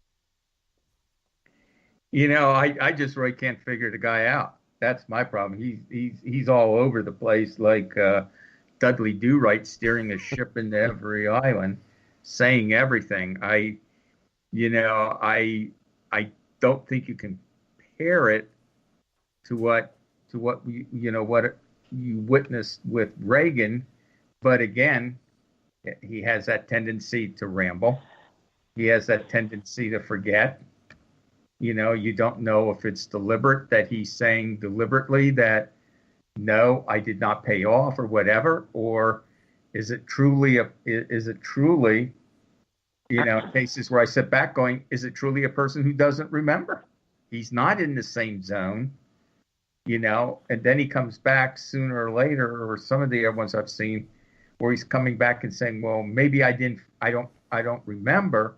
I just really can't figure the guy out. That's my problem. He's all over the place, like Dudley Do-Right steering a ship into every island, saying everything. I don't think you can compare it to what you witnessed with Reagan, but again, he has that tendency to ramble. He has that tendency to forget. You don't know if it's deliberate, that he's saying deliberately that, no, I did not pay off or whatever, or is it truly cases where I sit back going, is it truly a person who doesn't remember? He's not in the same zone, and then he comes back sooner or later, or some of the other ones I've seen where he's coming back and saying, well, maybe I don't remember,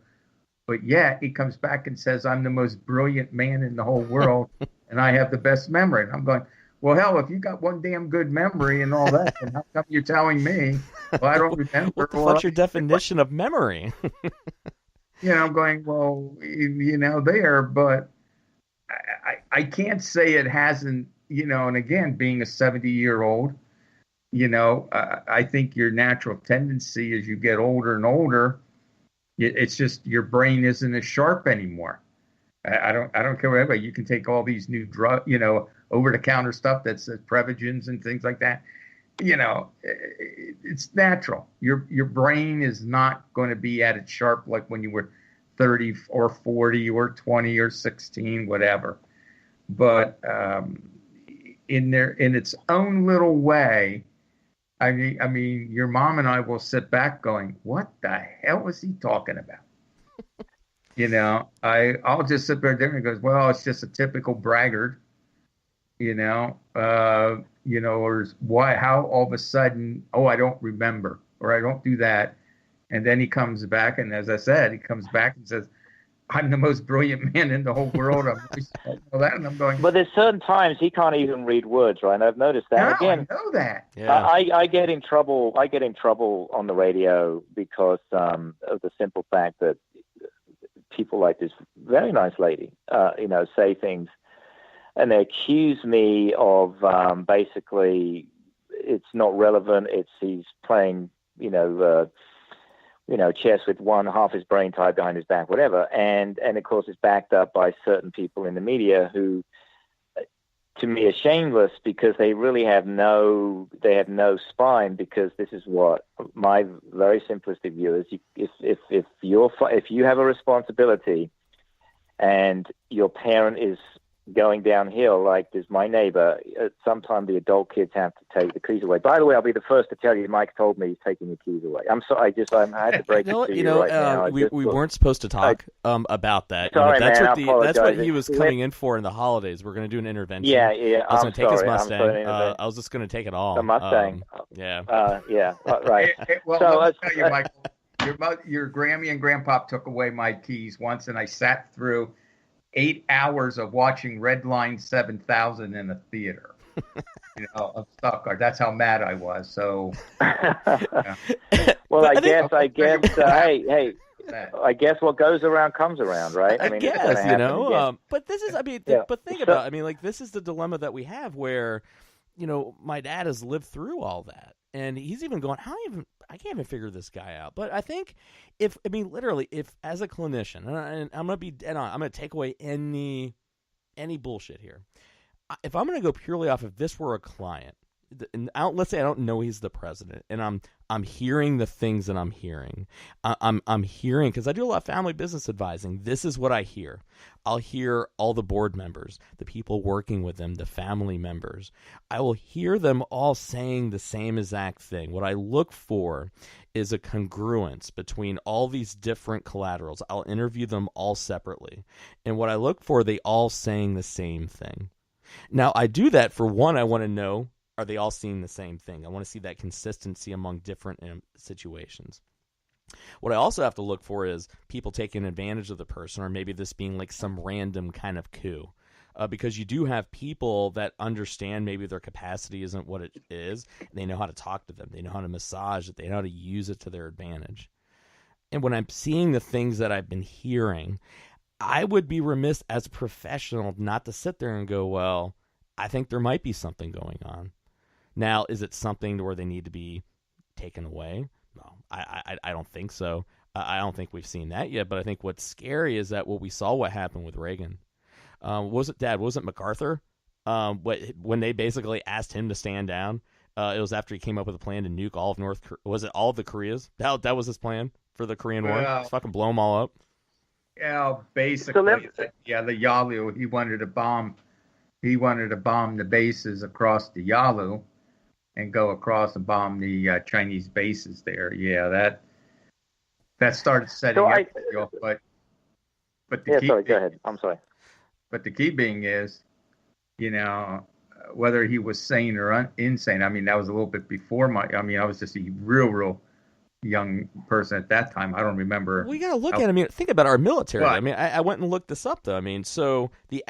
but yeah, he comes back and says, I'm the most brilliant man in the whole world and I have the best memory. And I'm going, well, hell, if you got one damn good memory and all that, then how come you're telling me, well, I don't remember? What's your definition of memory? I'm going, well, there, but I can't say it hasn't, and again, being a 70-year-old, I think your natural tendency as you get older and older, it's just your brain isn't as sharp anymore. I don't care whatever. You can take all these new drug, over-the-counter stuff that's Prevagens and things like that. It's natural. Your brain is not going to be at its sharp like when you were 30 or 40 or 20 or 16, whatever. But in its own little way, I mean, your mom and I will sit back going, what the hell was he talking about? I'll just sit there and goes, well, it's just a typical braggart, or why, how all of a sudden, oh, I don't remember, or I don't do that. And then he comes back, and as I said, he comes back and says, I'm the most brilliant man in the whole world. I'm that, and I'm going. But there's certain times he can't even read words, right? And I've noticed that. No, Again, I know that. Yeah. I get in trouble. I get in trouble on the radio because of the simple fact that people like this very nice lady, say things, and they accuse me of basically it's not relevant. He's playing, chess with half his brain tied behind his back, whatever. And of course, it's backed up by certain people in the media who, to me, are shameless because they really have no spine. Because this is what my very simplistic view is: if you have a responsibility, and your parent is going downhill, like there's my neighbor, sometime the adult kids have to take the keys away. By the way, I'll be the first to tell you, Mike told me he's taking the keys away. I'm sorry, I had to break it to you right now. We weren't supposed to talk about that. Sorry, that's man, that's what he was coming in for in the holidays. We're going to do an intervention. Yeah. I was going to take his Mustang. I was just going to take it all. The Mustang. Yeah, right. Well, so let me tell you, Michael, your Grammy and Grandpop took away my keys once, and I sat through 8 hours of watching Red Line 7000 in a theater. Of Stuttgart. That's how mad I was. So, yeah. Well, I guess. Hey. I guess what goes around comes around, right? I guess, but this is, but think about it. Like, this is the dilemma that we have where, my dad has lived through all that. And he's even going, I can't even figure this guy out. But I think literally, if as a clinician, and I'm going to be dead on, I'm going to take away any bullshit here. If I'm going to go purely off if this were a client, and let's say I don't know he's the president, and I'm hearing the things that I'm hearing. I'm hearing, because I do a lot of family business advising. This is what I hear. I'll hear all the board members, the people working with them, the family members. I will hear them all saying the same exact thing. What I look for is a congruence between all these different collaterals. I'll interview them all separately. And what I look for, they all saying the same thing. Now, I do that for one, I want to know, are they all seeing the same thing? I want to see that consistency among different situations. What I also have to look for is people taking advantage of the person, or maybe this being like some random kind of coup. Because you do have people that understand maybe their capacity isn't what it is. And they know how to talk to them. They know how to massage it. They know how to use it to their advantage. And when I'm seeing the things that I've been hearing, I would be remiss as a professional not to sit there and go, well, I think there might be something going on. Now, is it something where they need to be taken away? No, I don't think so. I don't think we've seen that yet. But I think what's scary is that we saw what happened with Reagan. Was it MacArthur? When they basically asked him to stand down, it was after he came up with a plan to nuke all of North Korea. Was it all of the Koreas? That was his plan for the Korean War? Just fucking blow them all up? Yeah, basically, the Yalu, he wanted to bomb the bases across the Yalu and go across and bomb the Chinese bases there. Yeah, that started setting up. But the key. Sorry, go ahead. I'm sorry. But the key being is, whether he was sane or insane. I mean, that was a little bit before I was just a real young person at that time. I don't remember. We got to look at it. I mean, think about our military. I mean, I went and looked this up, though. I mean, so the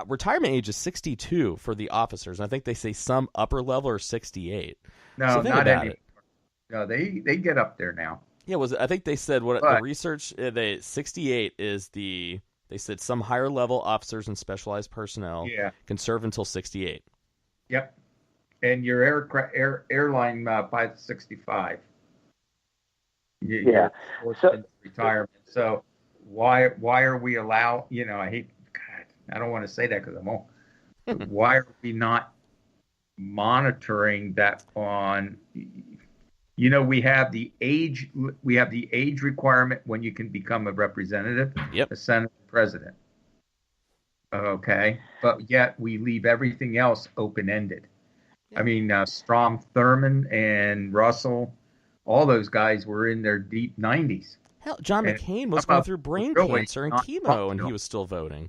retirement age is 62 for the officers. I think they say some upper level are 68. No, so not anymore. No, they get up there now. Yeah, I think they said the research. 68 is the. They said some higher level officers and specialized personnel can serve until 68. Yep, and your airline pilot 65. Yeah. So retirement. So why are we allowed? I don't want to say that because I'm old. Why are we not monitoring that on? We have the age. We have the age requirement when you can become a representative, a senator, president. Okay, but yet we leave everything else open ended. I mean, Strom Thurmond and Russell. All those guys were in their deep 90s. Hell, John McCain was going through brain cancer and chemo, and he was still voting.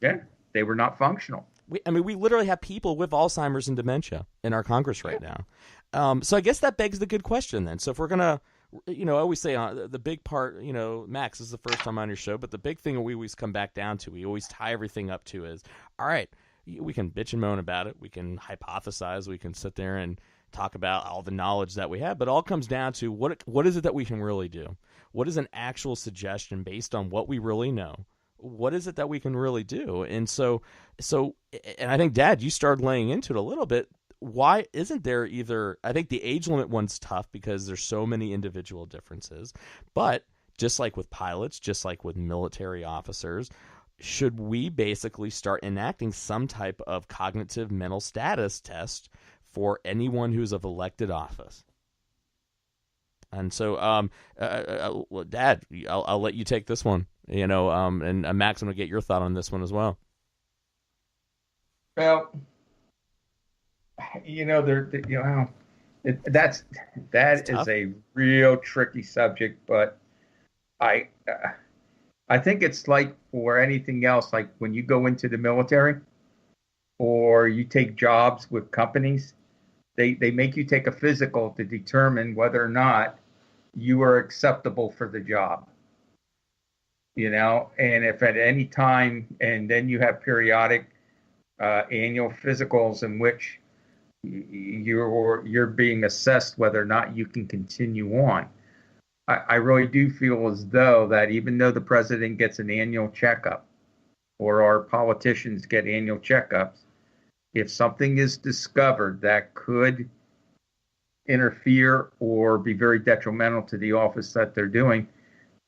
Yeah, they were not functional. We literally have people with Alzheimer's and dementia in our Congress right now. So I guess that begs the good question then. So if we're gonna I always say the big part, Max, this is the first time on your show, but the big thing we always come back down to, we always tie everything up to is, all right, we can bitch and moan about it. We can hypothesize. We can sit there and talk about all the knowledge that we have, but it all comes down to what is it that we can really do? What is an actual suggestion based on what we really know? What is it that we can really do? And so, and I think, Dad, you started laying into it a little bit. Why isn't there either? I think the age limit one's tough because there's so many individual differences, but just like with pilots, just like with military officers, should we basically start enacting some type of cognitive mental status test for anyone who's of elected office? And so, Dad, I'll let you take this one, and Max, I'm going to get your thought on this one as well. Well, that is a real tricky subject, but I think it's like for anything else, like when you go into the military or you take jobs with companies, they make you take a physical to determine whether or not you are acceptable for the job. And if at any time, and then you have periodic annual physicals in which you're being assessed whether or not you can continue on. I really do feel as though that even though the president gets an annual checkup or our politicians get annual checkups, if something is discovered that could interfere or be very detrimental to the office that they're doing,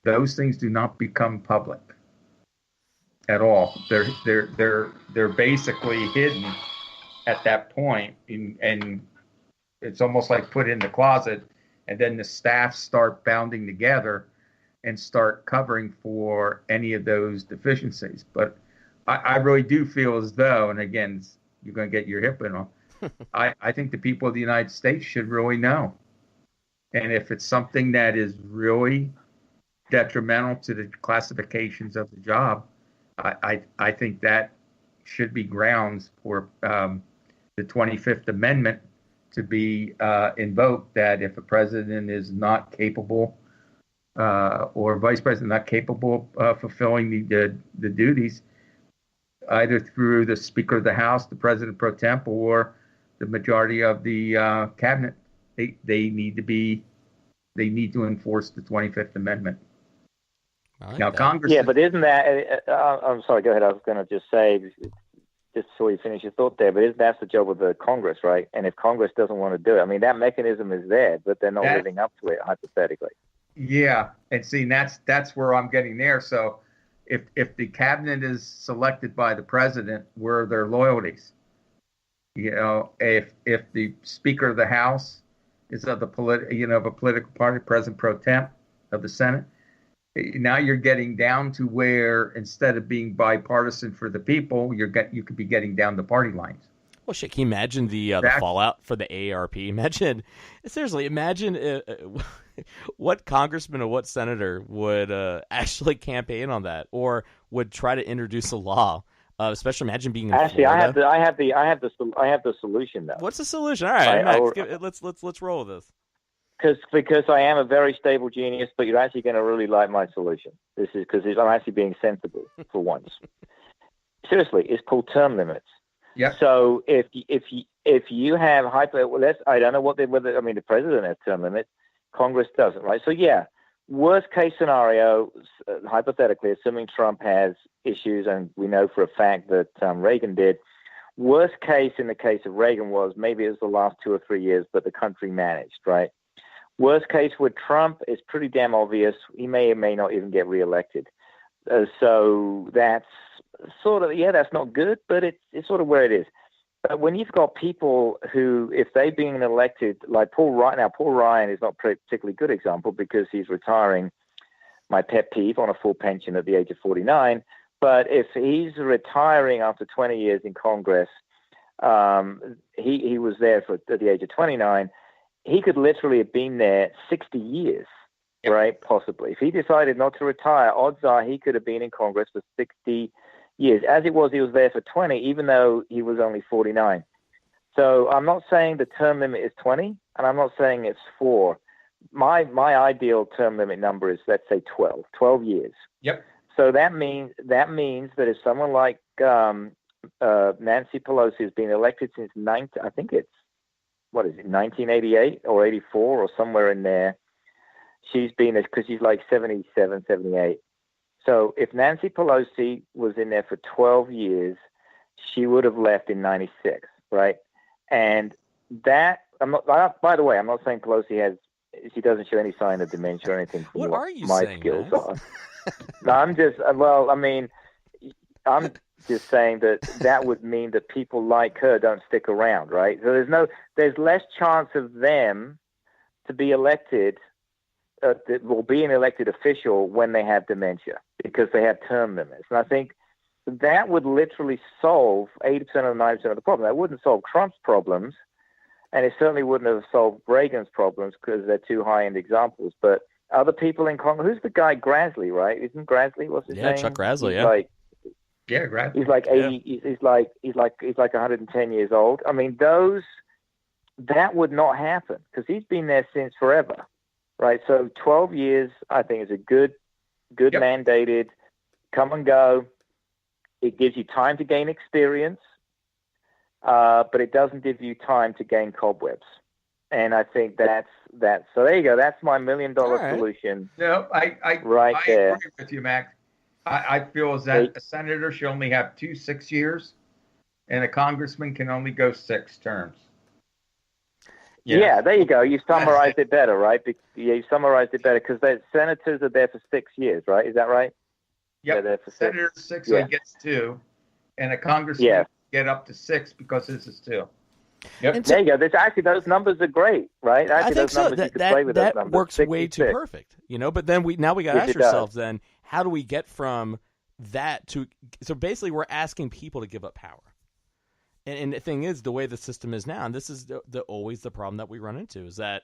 those things do not become public at all. They're basically hidden at that point, and it's almost like put in the closet, and then the staff start bounding together and start covering for any of those deficiencies. But I really do feel as though, and again, you're going to get your hip in on, I think the people of the United States should really know. And if it's something that is really detrimental to the classifications of the job, I think that should be grounds for the 25th Amendment to be invoked, that if a president is not capable or vice president not capable of fulfilling the duties, either through the Speaker of the House, the President pro temp, or the majority of the cabinet, they need to enforce the 25th Amendment. Now, that. Congress. Yeah, but isn't that? I'm sorry. Go ahead. I was going to just say, just so you finish your thought there, but that's the job of the Congress, right? And if Congress doesn't want to do it, I mean, that mechanism is there, but they're not living up to it, hypothetically. Yeah, and see, that's where I'm getting there. So, if the cabinet is selected by the president, where are their loyalties? If the Speaker of the House is of a political party, President pro temp of the Senate, now you're getting down to where instead of being bipartisan for the people, you could be getting down the party lines. Well, shit, can you imagine the fallout for the AARP? Imagine what congressman or what senator would actually campaign on that, or would try to introduce a law. Especially imagine being in Florida. I have the solution though. What's the solution? All right, Max, let's roll with this. Because I am a very stable genius, but you're actually going to really like my solution. This is because I'm actually being sensible for once. Seriously, it's called term limits. Yeah. So if you have I don't know whether the president has term limits, Congress doesn't, right? So yeah, worst case scenario, hypothetically, assuming Trump has issues, and we know for a fact that Reagan did. Worst case in the case of Reagan was maybe it was the last 2 or 3 years, but the country managed, right? Worst case with Trump is pretty damn obvious. He may or may not even get reelected. So that's sort of, that's not good, but it's sort of where it is. But when you've got people who, if they're being elected, like Paul Ryan is not a particularly good example because he's retiring, my pet peeve, on a full pension at the age of 49. But if he's retiring after 20 years in Congress, he was there at the age of 29. He could literally have been there 60 years, right? Possibly. If he decided not to retire, odds are he could have been in Congress for 60 years. As it was, he was there for 20, even though he was only 49. So I'm not saying the term limit is 20, and I'm not saying it's 4. my ideal term limit number is, let's say, 12 years. Yep. So that means that if someone like Nancy Pelosi has been elected since I think it's, 1988 or 84 or somewhere in there. She's been, because she's like 77, 78. So if Nancy Pelosi was in there for 12 years, she would have left in 96, right? And that, by the way, I'm not saying Pelosi she doesn't show any sign of dementia or anything from What are you my saying, skills man? are. No, I'm just saying that would mean that people like her don't stick around, right? So there's less chance of them to be elected, or be an elected official when they have dementia, because they have term limits. And I think that would literally solve 80% or 90% of the problem. That wouldn't solve Trump's problems, and it certainly wouldn't have solved Reagan's problems, because they're two high-end examples. But other people in Congress, who's the guy, Grassley, right? Isn't Grassley, what's his name? Yeah, Chuck Grassley, He's Grassley. He's like 80. Yeah. He's like 110 years old. I mean, that would not happen, because he's been there since forever, right? So 12 years, I think, is a good yep. mandated come and go. It gives you time to gain experience, but it doesn't give you time to gain cobwebs. And I think that's so. There you go. That's my $1 million solution. No, I there. agree with you, Mac. I feel that a senator should only have 2 6-years, and a congressman can only go 6 terms. Yes. Yeah, there you go. You summarized it better, right? You summarized it better, because the senators are there for 6 years, right? Is that right? Yep. They're there for Senator 6 so he gets 2, and a congressman get up to 6, because this is 2. Yep. There you go. Those numbers are great, right? I think so. That works 66. way too perfect, But then we got to ask ourselves then, how do we get from that to? So basically, we're asking people to give up power. And the thing is, the way the system is now, and this is always the problem that we run into, is that,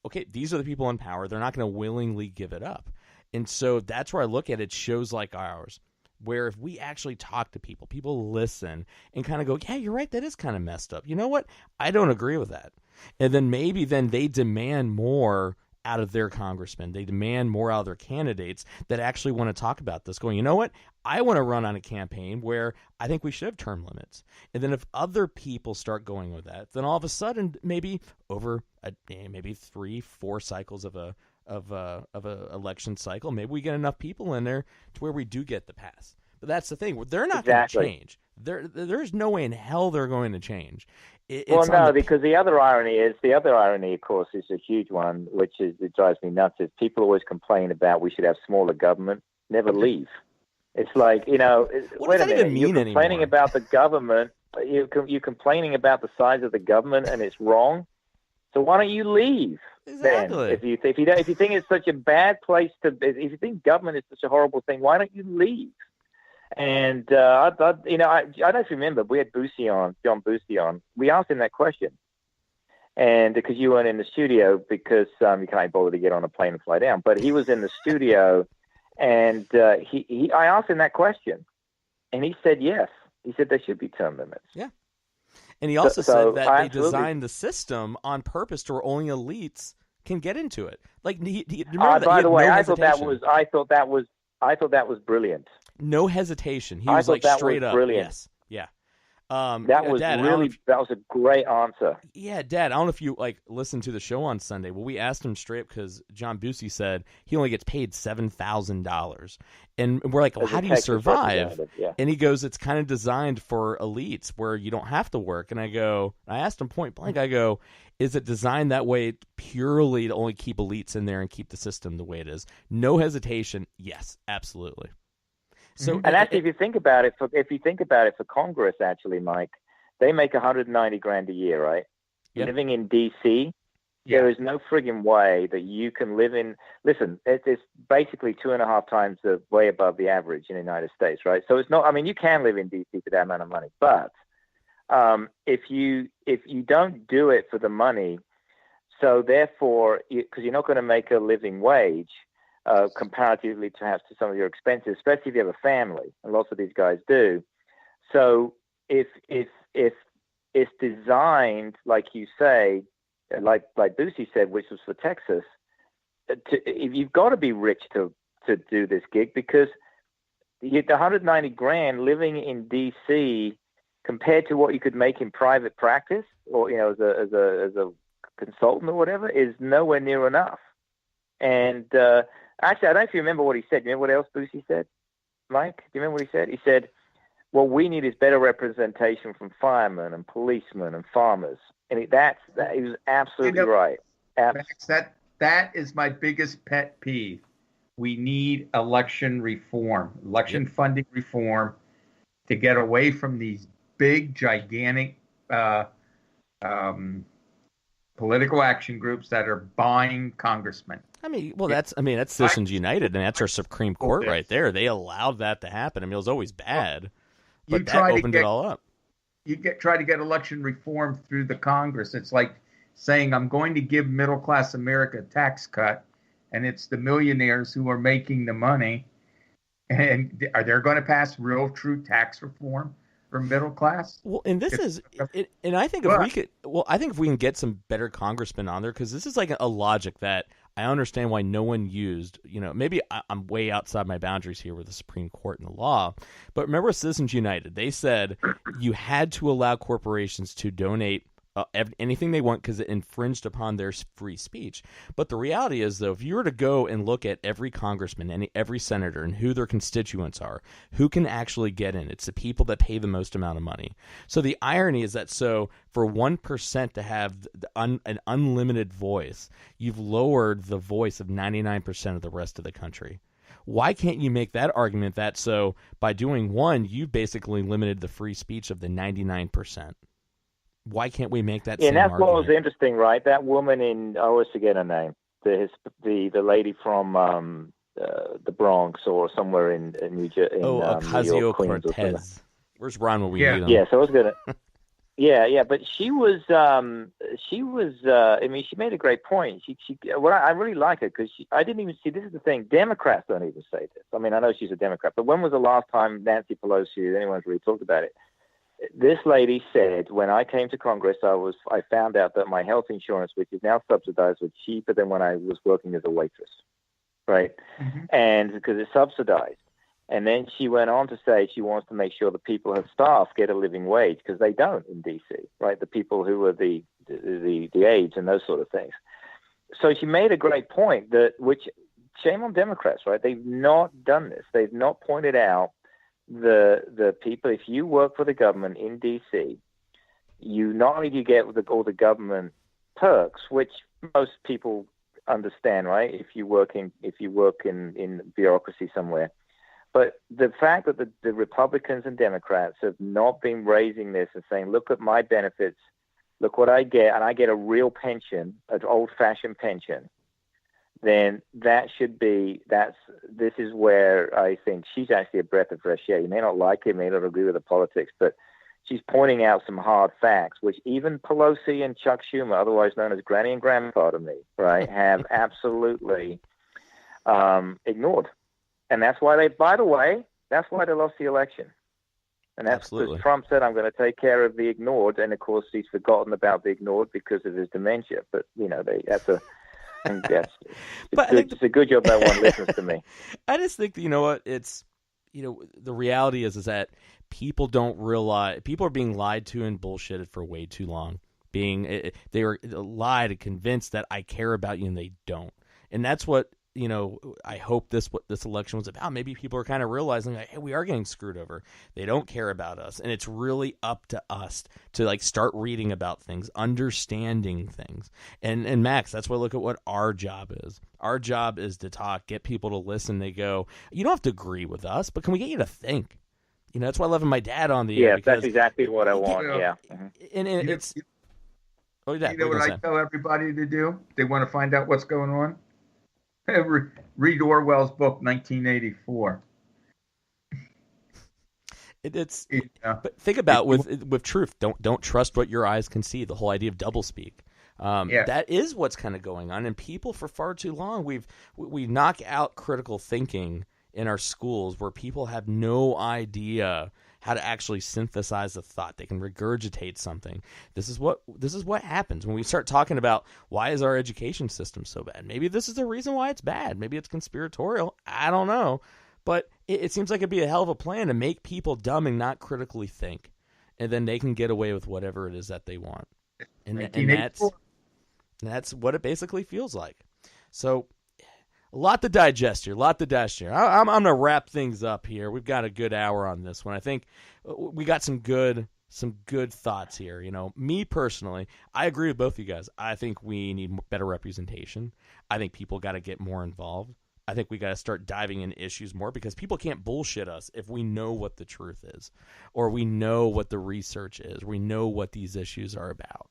okay, these are the people in power. They're not going to willingly give it up. And so that's where I look at it, shows like ours, where if we actually talk to people listen and kind of go, yeah, you're right, that is kind of messed up. You know what? I don't agree with that. And then maybe they demand more out of their congressmen. They demand more out of their candidates that actually want to talk about this, going, you know what? I want to run on a campaign where I think we should have term limits. And then if other people start going with that, then all of a sudden, maybe over maybe 3-4 cycles of a election cycle, maybe we get enough people in there to where we do get the pass. But that's the thing. They're not going to change. There's no way in hell they're going to change. Because the other irony, of course, is a huge one, which it drives me nuts, is people always complain about we should have smaller government, never leave. It's like, wait a minute, you're complaining about the government, you're complaining about the size of the government, and it's wrong. So why don't you leave? Exactly. Then? If you think it's such a bad place if you think government is such a horrible thing, why don't you leave? And I don't remember, we had John Boosie on. We asked him that question, and because you weren't in the studio, because you can't bother to get on a plane and fly down. But he was in the studio, and I asked him that question, and he said yes. He said there should be term limits. Yeah. And he also said that they designed the system on purpose to where only elites can get into it. Like, remember by the way, I thought that was brilliant. No hesitation. He was like straight up. Brilliant. Yes. Yeah. That was a great answer. Yeah, Dad, I don't know if you listened to the show on Sunday. Well, we asked him straight up, because John Boosie said he only gets paid $7,000. And we're like, well, how do you survive? Yeah. And he goes, it's kind of designed for elites where you don't have to work. And I asked him point blank, is it designed that way purely to only keep elites in there and keep the system the way it is? No hesitation. Yes, absolutely. So, and actually, if you think about it for Congress, actually, Mike, they make $190,000 a year, right? Yep. Living in D.C., there is no friggin' way that you can live in. Listen, it's basically 2.5 times way above the average in the United States, right? So it's not. I mean, you can live in D.C. for that amount of money, but if you don't do it for the money, so therefore, because you're not going to make a living wage. Comparatively to some of your expenses, especially if you have a family, and lots of these guys do. So if it's designed, like you say, like Boosie said, which was for Texas, you've got to be rich to do this gig, because you get the 190 grand living in DC compared to what you could make in private practice, or as a consultant or whatever, is nowhere near enough. And actually, I don't know if you remember what he said. You remember what else Boosie said, Mike? Do you remember what he said? He said, "What we need is better representation from firemen and policemen and farmers." And he was absolutely right. Max, that is my biggest pet peeve. We need election reform, funding reform, to get away from these big, gigantic political action groups that are buying congressmen. That's Citizens United, and that's our Supreme Court right there. They allowed that to happen. It was always bad, but that opened it all up. Try to get election reform through the Congress. It's like saying, I'm going to give middle-class America a tax cut, and it's the millionaires who are making the money. And are they going to pass real, true tax reform for middle class? Well, and this is, and I think if we can get some better congressmen on there, because this is like a logic that I understand why no one used. Maybe I'm way outside my boundaries here with the Supreme Court and the law, but remember Citizens United, they said you had to allow corporations to donate anything they want because it infringed upon their free speech. But the reality is, though, if you were to go and look at every congressman and every senator and who their constituents are, who can actually get in, it's the people that pay the most amount of money. So the irony is that for 1% to have an unlimited voice, you've lowered the voice of 99% of the rest of the country. Why can't you make that argument that by doing one, you've basically limited the free speech of the 99%? Why can't we make that same argument? And that's what was interesting, right? That woman I always forget her name, the lady from the Bronx or somewhere in New Jersey. Ocasio-Cortez. Where's Ron when we need him? Yeah, so I was gonna. Yeah, but she was. She made a great point. I really like her because I didn't even see. This is the thing. Democrats don't even say this. I mean, I know she's a Democrat, but when was the last time Nancy Pelosi, anyone's really talked about it? This lady said, when I came to Congress, I found out that my health insurance, which is now subsidized, was cheaper than when I was working as a waitress, right? Mm-hmm. And because it's subsidized. And then she went on to say she wants to make sure the people her staff get a living wage, because they don't in D.C., right? The people who are the aides and those sort of things. So she made a great point, which shame on Democrats, right? They've not done this. They've not pointed out the people. If you work for the government in D.C., you not only do you get all the government perks, which most people understand, right? If you work in bureaucracy somewhere. But the fact that the Republicans and Democrats have not been raising this and saying, look at my benefits, look what I get, and I get a real pension, an old-fashioned pension, then this is where I think she's actually a breath of fresh air. You may not like it, may not agree with the politics, but she's pointing out some hard facts, which even Pelosi and Chuck Schumer, otherwise known as Granny and Grandpa to me, right, have absolutely ignored. And that's why that's why they lost the election. And that's because Trump said, I'm going to take care of the ignored. And of course, he's forgotten about the ignored because of his dementia. But, it's a good job no one listens to me. I just think, it's, the reality is that people don't realize, people are being lied to and bullshitted for way too long. They were lied and convinced that I care about you, and they don't. And that's what, I hope what this election was about. Maybe people are kind of realizing, like, hey, we are getting screwed over. They don't care about us. And it's really up to us to start reading about things, understanding things. And Max, that's why I look at what our job is. Our job is to talk, get people to listen. They go, you don't have to agree with us, but can we get you to think? That's why I love my dad on the air. Yeah, that's exactly what I want. Yeah. And it's... Oh, yeah. What I tell everybody to do? They want to find out what's going on? Read Orwell's book, 1984. But think about with truth. Don't trust what your eyes can see. The whole idea of doublespeak. That is what's kind of going on. And people, for far too long, we knock out critical thinking in our schools, where people have no idea how to actually synthesize a thought. They can regurgitate something. This is what happens when we start talking about why is our education system so bad. Maybe this is the reason why it's bad. Maybe it's conspiratorial. I don't know. But it seems like it'd be a hell of a plan to make people dumb and not critically think. And then they can get away with whatever it is that they want. And that's what it basically feels like. So a lot to digest here. I'm going to wrap things up here. We've got a good hour on this one. I think we got some good thoughts here. You know, me personally, I agree with both of you guys. I think we need better representation. I think people got to get more involved. I think we got to start diving in issues more, because people can't bullshit us if we know what the truth is, or we know what the research is. We know what these issues are about.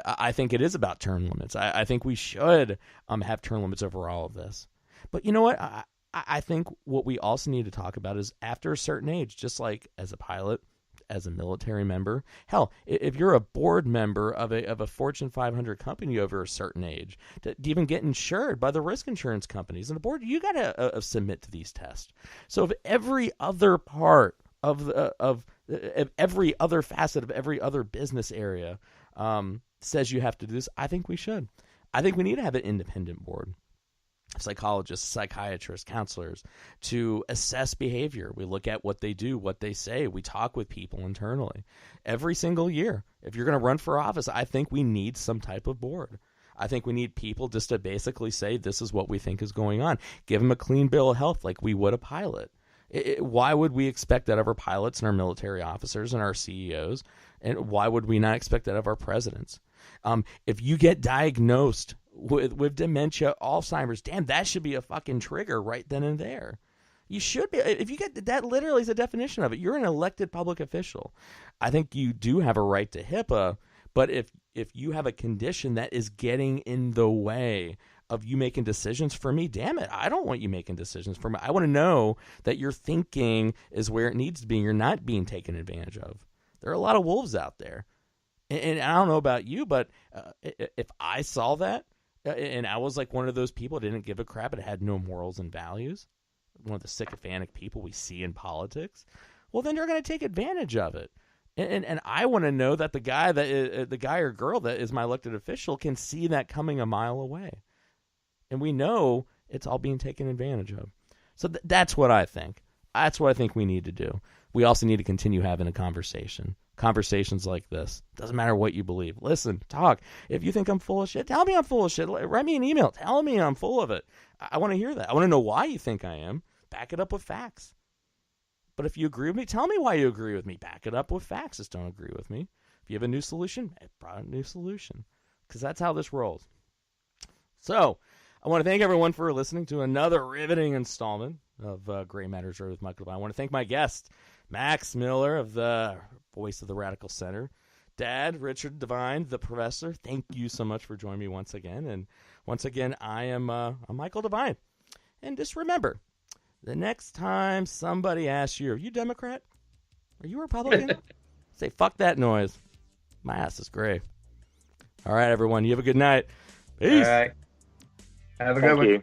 I think it is about term limits. I think we should have term limits over all of this. But you know what? I think what we also need to talk about is after a certain age, just like as a pilot, as a military member, hell, if you're a board member of a Fortune 500 company over a certain age, to even get insured by the risk insurance companies and the board, you got to submit to these tests. So if every other part of every other facet of every other business area says you have to do this, I think we should. I think we need to have an independent board, psychologists, psychiatrists, counselors, to assess behavior. We look at what they do, what they say. We talk with people internally every single year. If you're going to run for office, I think we need some type of board. I think we need people just to basically say, this is what we think is going on. Give them a clean bill of health like we would a pilot. Why would we expect that of our pilots and our military officers and our CEOs? And why would we not expect that of our presidents? If you get diagnosed with dementia, Alzheimer's, damn, that should be a fucking trigger right then and there. You should be. If you get that, literally is the definition of it. You're an elected public official. I think you do have a right to HIPAA, but if you have a condition that is getting in the way of you making decisions for me, damn it, I don't want you making decisions for me. I want to know that your thinking is where it needs to be and you're not being taken advantage of. There are a lot of wolves out there. And I don't know about you, but if I saw that, and I was like one of those people that didn't give a crap, it had no morals and values, one of the sycophantic people we see in politics, well, then they're going to take advantage of it. And I want to know that the guy or girl that is my elected official can see that coming a mile away. And we know it's all being taken advantage of. So that's what I think. That's what I think we need to do. We also need to continue having a conversation. Conversations like this. Doesn't matter what you believe. Listen, talk. If you think I'm full of shit, tell me I'm full of shit. Write me an email. Tell me I'm full of it. I want to hear that. I want to know why you think I am. Back it up with facts. But if you agree with me, tell me why you agree with me. Back it up with facts. Just don't agree with me. If you have a new solution, I brought a new solution. Because that's how this rolls. So, I want to thank everyone for listening to another riveting installment of Gray Matters with Michael Devine. I want to thank my guest, Max Miller of the Voice of the Radical Center. Dad, Richard Devine, the professor, thank you so much for joining me once again. And once again, I'm Michael Devine. And just remember, the next time somebody asks you, are you Democrat? Are you Republican? Say, fuck that noise. My ass is gray. All right, everyone. You have a good night. Peace. All right. Have a good one. Thank you.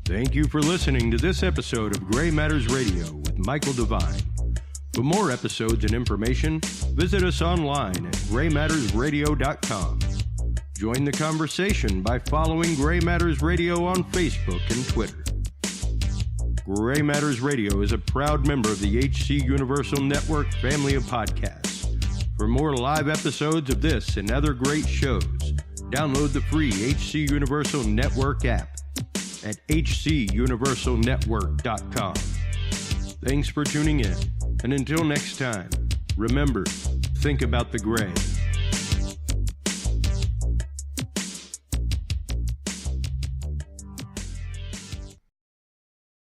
Thank you for listening to this episode of Gray Matters Radio with Michael Devine. For more episodes and information, visit us online at graymattersradio.com. Join the conversation by following Gray Matters Radio on Facebook and Twitter. Gray Matters Radio is a proud member of the HC Universal Network family of podcasts. For more live episodes of this and other great shows, download the free HC Universal Network app at hcuniversalnetwork.com. Thanks for tuning in, and until next time, remember, think about the gray.